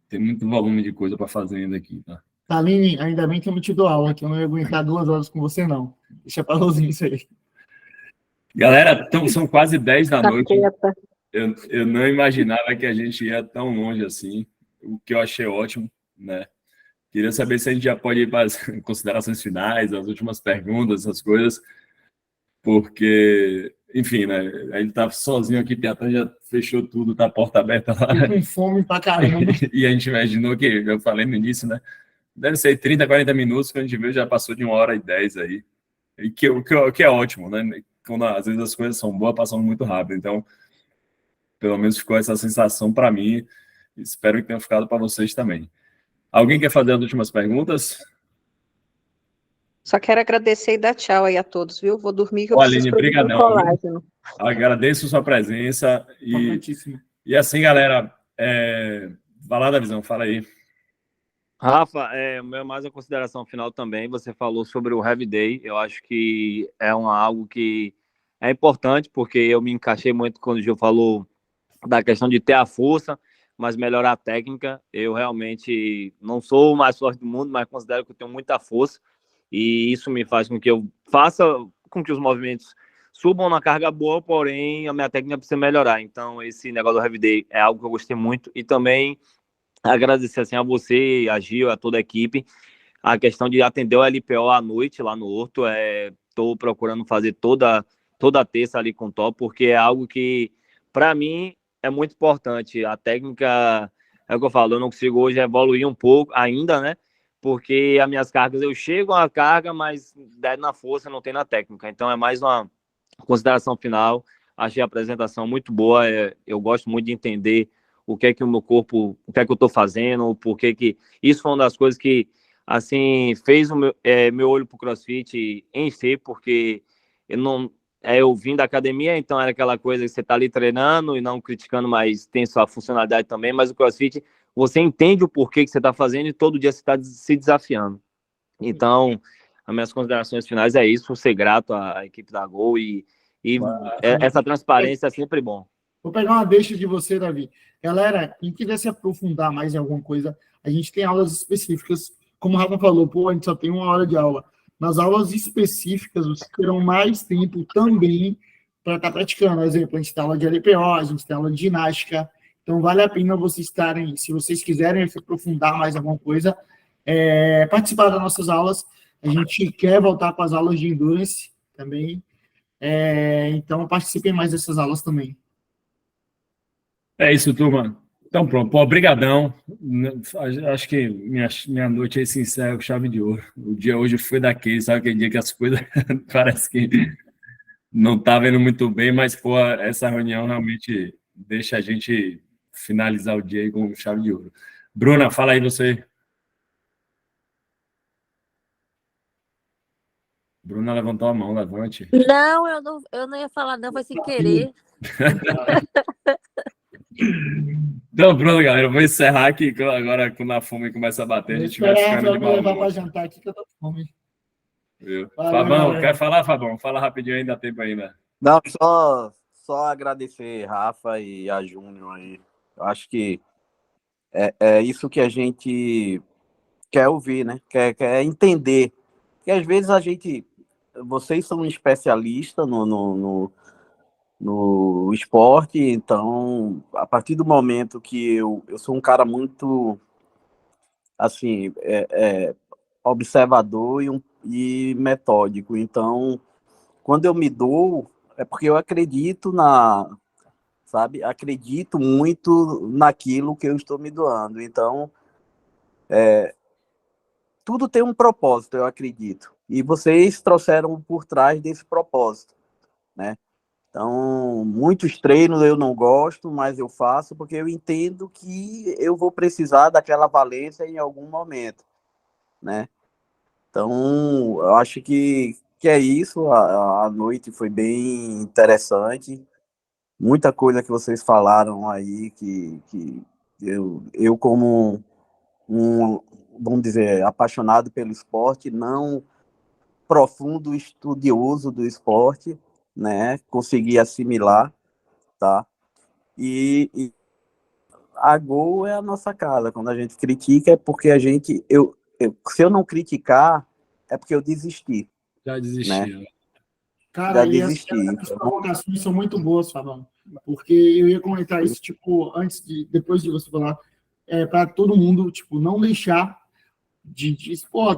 tem muito volume de coisa para fazer ainda aqui, tá? Aline, ainda bem que eu não te dou aula, que eu não ia aguentar 2 horas com você, não. Deixa para Rosinha isso aí. Galera, são quase 10 da noite. Eu não imaginava que a gente ia tão longe assim, o que eu achei ótimo, né? Queria saber se a gente já pode ir para as considerações finais, as últimas perguntas, essas coisas, porque, enfim, né? A gente tá sozinho aqui, Piatã já fechou tudo, tá a porta aberta lá. Tô com fome pra caramba. E a gente imaginou que, eu falei no início, né? Deve ser 30, 40 minutos, que a gente viu, já passou de 1h10 aí. E que é ótimo, né? Quando às vezes as coisas são boas, passam muito rápido. Então, pelo menos ficou essa sensação para mim. Espero que tenha ficado para vocês também. Alguém quer fazer as últimas perguntas? Só quero agradecer e dar tchau aí a todos, viu? Vou dormir que eu Aline, preciso produzir brigadão, colágeno. Agradeço sua presença. E assim, galera, vai lá da visão, fala aí. Rafa, mais uma consideração final também. Você falou sobre o Heavy Day. Eu acho que é algo que é importante, porque eu me encaixei muito quando o Gil falou da questão de ter a força, mas melhorar a técnica. Eu realmente não sou o mais forte do mundo, mas considero que eu tenho muita força. E isso me faz com que eu faça com que os movimentos subam na carga boa, porém a minha técnica precisa melhorar. Então, esse negócio do Heavy Day é algo que eu gostei muito. E também agradecer assim, a você, a Gil, a toda a equipe. a questão de atender o LPO à noite lá no Horto. Estou procurando fazer toda terça ali com o Top, porque é algo que, para mim, é muito importante. A técnica, é o que eu falo, eu não consigo hoje evoluir um pouco ainda, né? Porque as minhas cargas, eu chego a carga, mas der na força, não tem na técnica. Então, é mais uma consideração final. Achei a apresentação muito boa. Eu gosto muito de entender o que é que o meu corpo, o que é que eu estou fazendo, por que isso foi uma das coisas que, assim, fez o meu olho para o CrossFit encher, porque eu vim da academia, então era aquela coisa que você está ali treinando e não criticando, mas tem sua funcionalidade também, mas o CrossFit, você entende o porquê que você está fazendo e todo dia você está se desafiando. Então, as minhas considerações finais é isso, ser grato à equipe da Gol e essa transparência é sempre bom. Vou pegar uma deixa de você, Davi. Galera, quem quiser se aprofundar mais em alguma coisa, a gente tem aulas específicas. Como o Rafa falou, a gente só tem 1 hora de aula. Nas aulas específicas, vocês terão mais tempo também para estar praticando. Por exemplo, a gente tem aula de LPO, a gente tem aula de ginástica. Então, vale a pena vocês estarem, se vocês quiserem se aprofundar mais em alguma coisa, participar das nossas aulas. A gente quer voltar com as aulas de Endurance também. Então, participem mais dessas aulas também. É isso, turma. Então, pronto. Pô, brigadão. Acho que minha noite aí se encerra com chave de ouro. O dia hoje foi daquele, sabe aquele dia que as coisas parece que não tá vendo muito bem, mas, pô, essa reunião realmente deixa a gente finalizar o dia aí com chave de ouro. Bruna, fala aí você. Bruna levantou a mão, levante. Não, eu não ia falar, não, foi sem querer. Então, pronto, galera. Eu vou encerrar aqui. Agora, quando a fome começa a bater, a gente vai ficando de mal. Levar para jantar aqui que eu tô com fome. Fabão, quer falar, Fabão? Fala rapidinho aí, dá tempo ainda. Não, só agradecer Rafa e a Júnior aí. Eu acho que é isso que a gente quer ouvir, né? Quer entender. Porque às vezes vocês são especialistas no esporte, então, a partir do momento que eu sou um cara muito, assim, observador e metódico, então, quando eu me dou, é porque eu acredito acredito muito naquilo que eu estou me doando, então, tudo tem um propósito, eu acredito, e vocês trouxeram por trás desse propósito, né? Então, muitos treinos eu não gosto, mas eu faço porque eu entendo que eu vou precisar daquela valência em algum momento, né? Então, eu acho que é isso. A noite foi bem interessante. Muita coisa que vocês falaram aí que eu como vamos dizer, apaixonado pelo esporte, não profundo estudioso do esporte, né, conseguir assimilar, tá? E a Gol é a nossa casa. Quando a gente critica é porque se eu não criticar é porque eu desisti. Já desisti. Né? Cara, já desisti. As provocações são muito boas, Fabão, porque eu ia comentar isso, tipo, depois de você falar, para todo mundo, tipo, não deixar de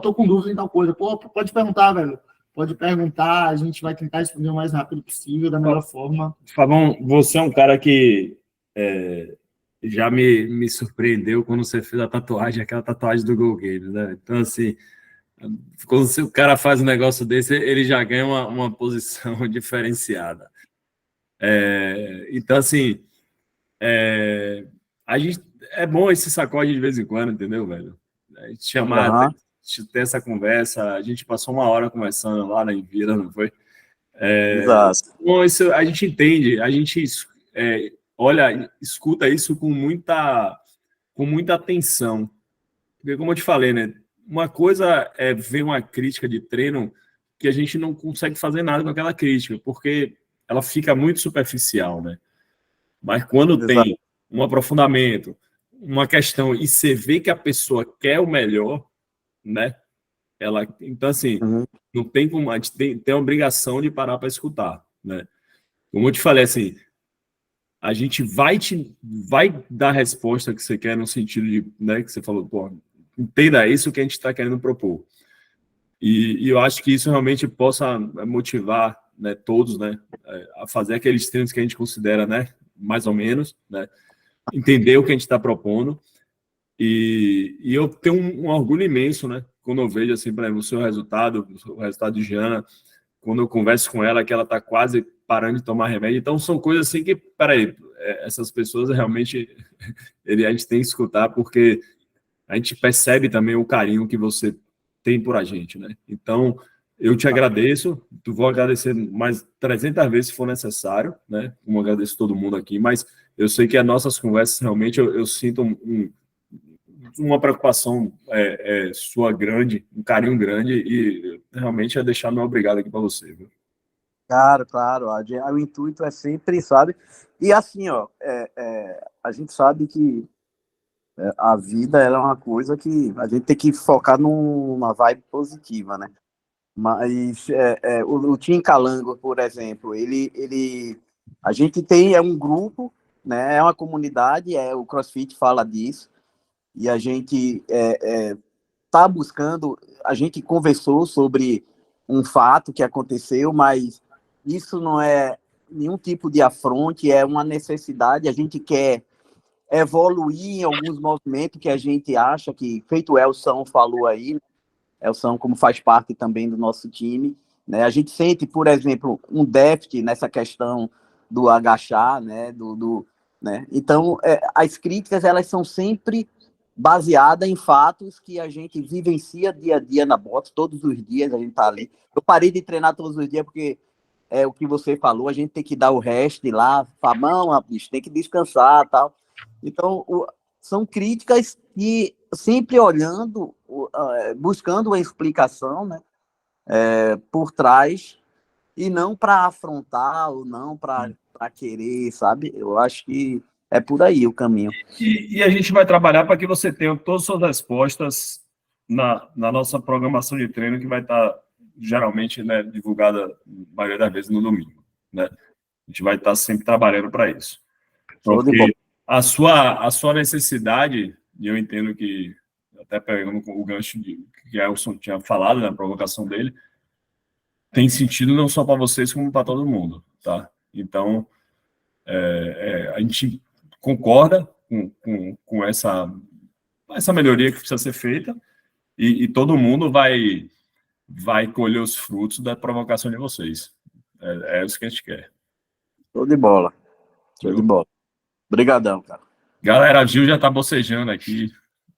tô com dúvida em tal coisa, pode perguntar, velho. Pode perguntar, a gente vai tentar responder o mais rápido possível, da melhor forma. Fabão, você é um cara que já me surpreendeu quando você fez aquela tatuagem do Go Games, né? Então, assim, quando o cara faz um negócio desse, ele já ganha uma posição diferenciada. Então, assim, a gente, é bom esse sacode de vez em quando, entendeu, velho? A gente chamar, ter essa conversa, a gente passou 1 hora conversando lá na Envira, não foi? Exato. Bom, isso a gente entende, a gente olha, escuta isso com muita atenção. Porque, como eu te falei, né? Uma coisa é ver uma crítica de treino que a gente não consegue fazer nada com aquela crítica, porque ela fica muito superficial, né? Mas quando tem um aprofundamento, uma questão, e você vê que a pessoa quer o melhor, né? Então, assim, não tem como, a gente tem a obrigação de parar para escutar, né? Como eu te falei, assim, a gente vai dar a resposta que você quer no sentido de, né, que você falou, pô, entenda isso que a gente está querendo propor. E eu acho que isso realmente possa motivar, né, todos, né, a fazer aqueles treinos que a gente considera, né, mais ou menos, né, entender o que a gente está propondo. E eu tenho um orgulho imenso, né, quando eu vejo, assim, por exemplo, o resultado de Jana, quando eu converso com ela, que ela está quase parando de tomar remédio. Então, são coisas assim que, peraí, essas pessoas realmente a gente tem que escutar, porque a gente percebe também o carinho que você tem por a gente, né? Então, eu te agradeço, vou agradecer mais 300 vezes se for necessário, né? Como agradeço todo mundo aqui, mas eu sei que as nossas conversas, realmente, eu sinto uma preocupação sua grande, um carinho grande, e realmente é deixar meu obrigado aqui para você, viu? Claro, claro. O intuito é sempre, sabe? E assim, ó, a gente sabe que a vida ela é uma coisa que a gente tem que focar numa vibe positiva, né? Mas o Tim Calango, por exemplo, a gente tem um grupo, né? É uma comunidade, o CrossFit fala disso, e a gente está buscando, a gente conversou sobre um fato que aconteceu, mas isso não é nenhum tipo de afronte, é uma necessidade, a gente quer evoluir em alguns movimentos que a gente acha que, feito o Elson falou aí, Elson como faz parte também do nosso time, né? A gente sente, por exemplo, um déficit nessa questão do agachar, né? Né? Então, as críticas, elas são sempre baseadas em fatos que a gente vivencia dia a dia na bota, todos os dias a gente tá ali. Eu parei de treinar todos os dias porque é o que você falou, a gente tem que dar o resto lá, falar, não, bicho, tem que descansar, tal. Então, são críticas que sempre olhando, buscando uma explicação, né, por trás, e não para afrontar ou não para querer, sabe? Eu acho que é por aí o caminho. E a gente vai trabalhar para que você tenha todas as suas respostas na nossa programação de treino, que vai estar geralmente, né, divulgada, a maioria das vezes, no domingo, né? A gente vai estar sempre trabalhando para isso. Show de bola. Porque a sua necessidade, e eu entendo que, até pegando o gancho que Elson tinha falado na provocação dele, tem sentido não só para vocês, como para todo mundo, tá? Então, a gente concorda com essa melhoria que precisa ser feita, e todo mundo vai colher os frutos da provocação de vocês. É isso que a gente quer. Show de bola. Show Viu? de bola. Obrigadão, cara. Galera, a Gil já tá bocejando aqui,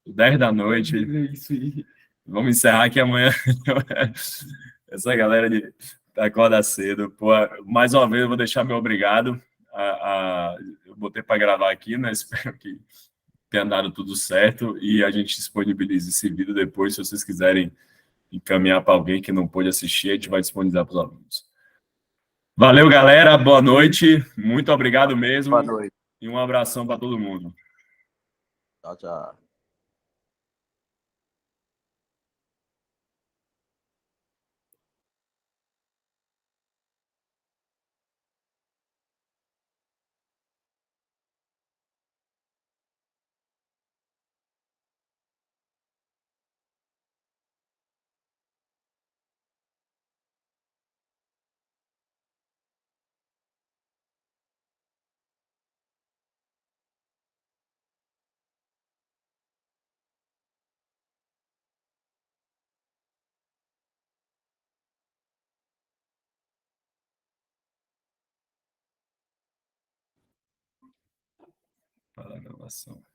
10 da noite. Vamos encerrar aqui amanhã. Essa galera de acorda cedo. Pô, mais uma vez, eu vou deixar meu obrigado. Eu botei para gravar aqui, né? Espero que tenha dado tudo certo e a gente disponibilize esse vídeo depois, se vocês quiserem encaminhar para alguém que não pôde assistir, a gente vai disponibilizar para os alunos. Valeu, galera. Boa noite. Muito obrigado mesmo. Boa noite. E um abração para todo mundo. Tchau, tchau. Para a gravação.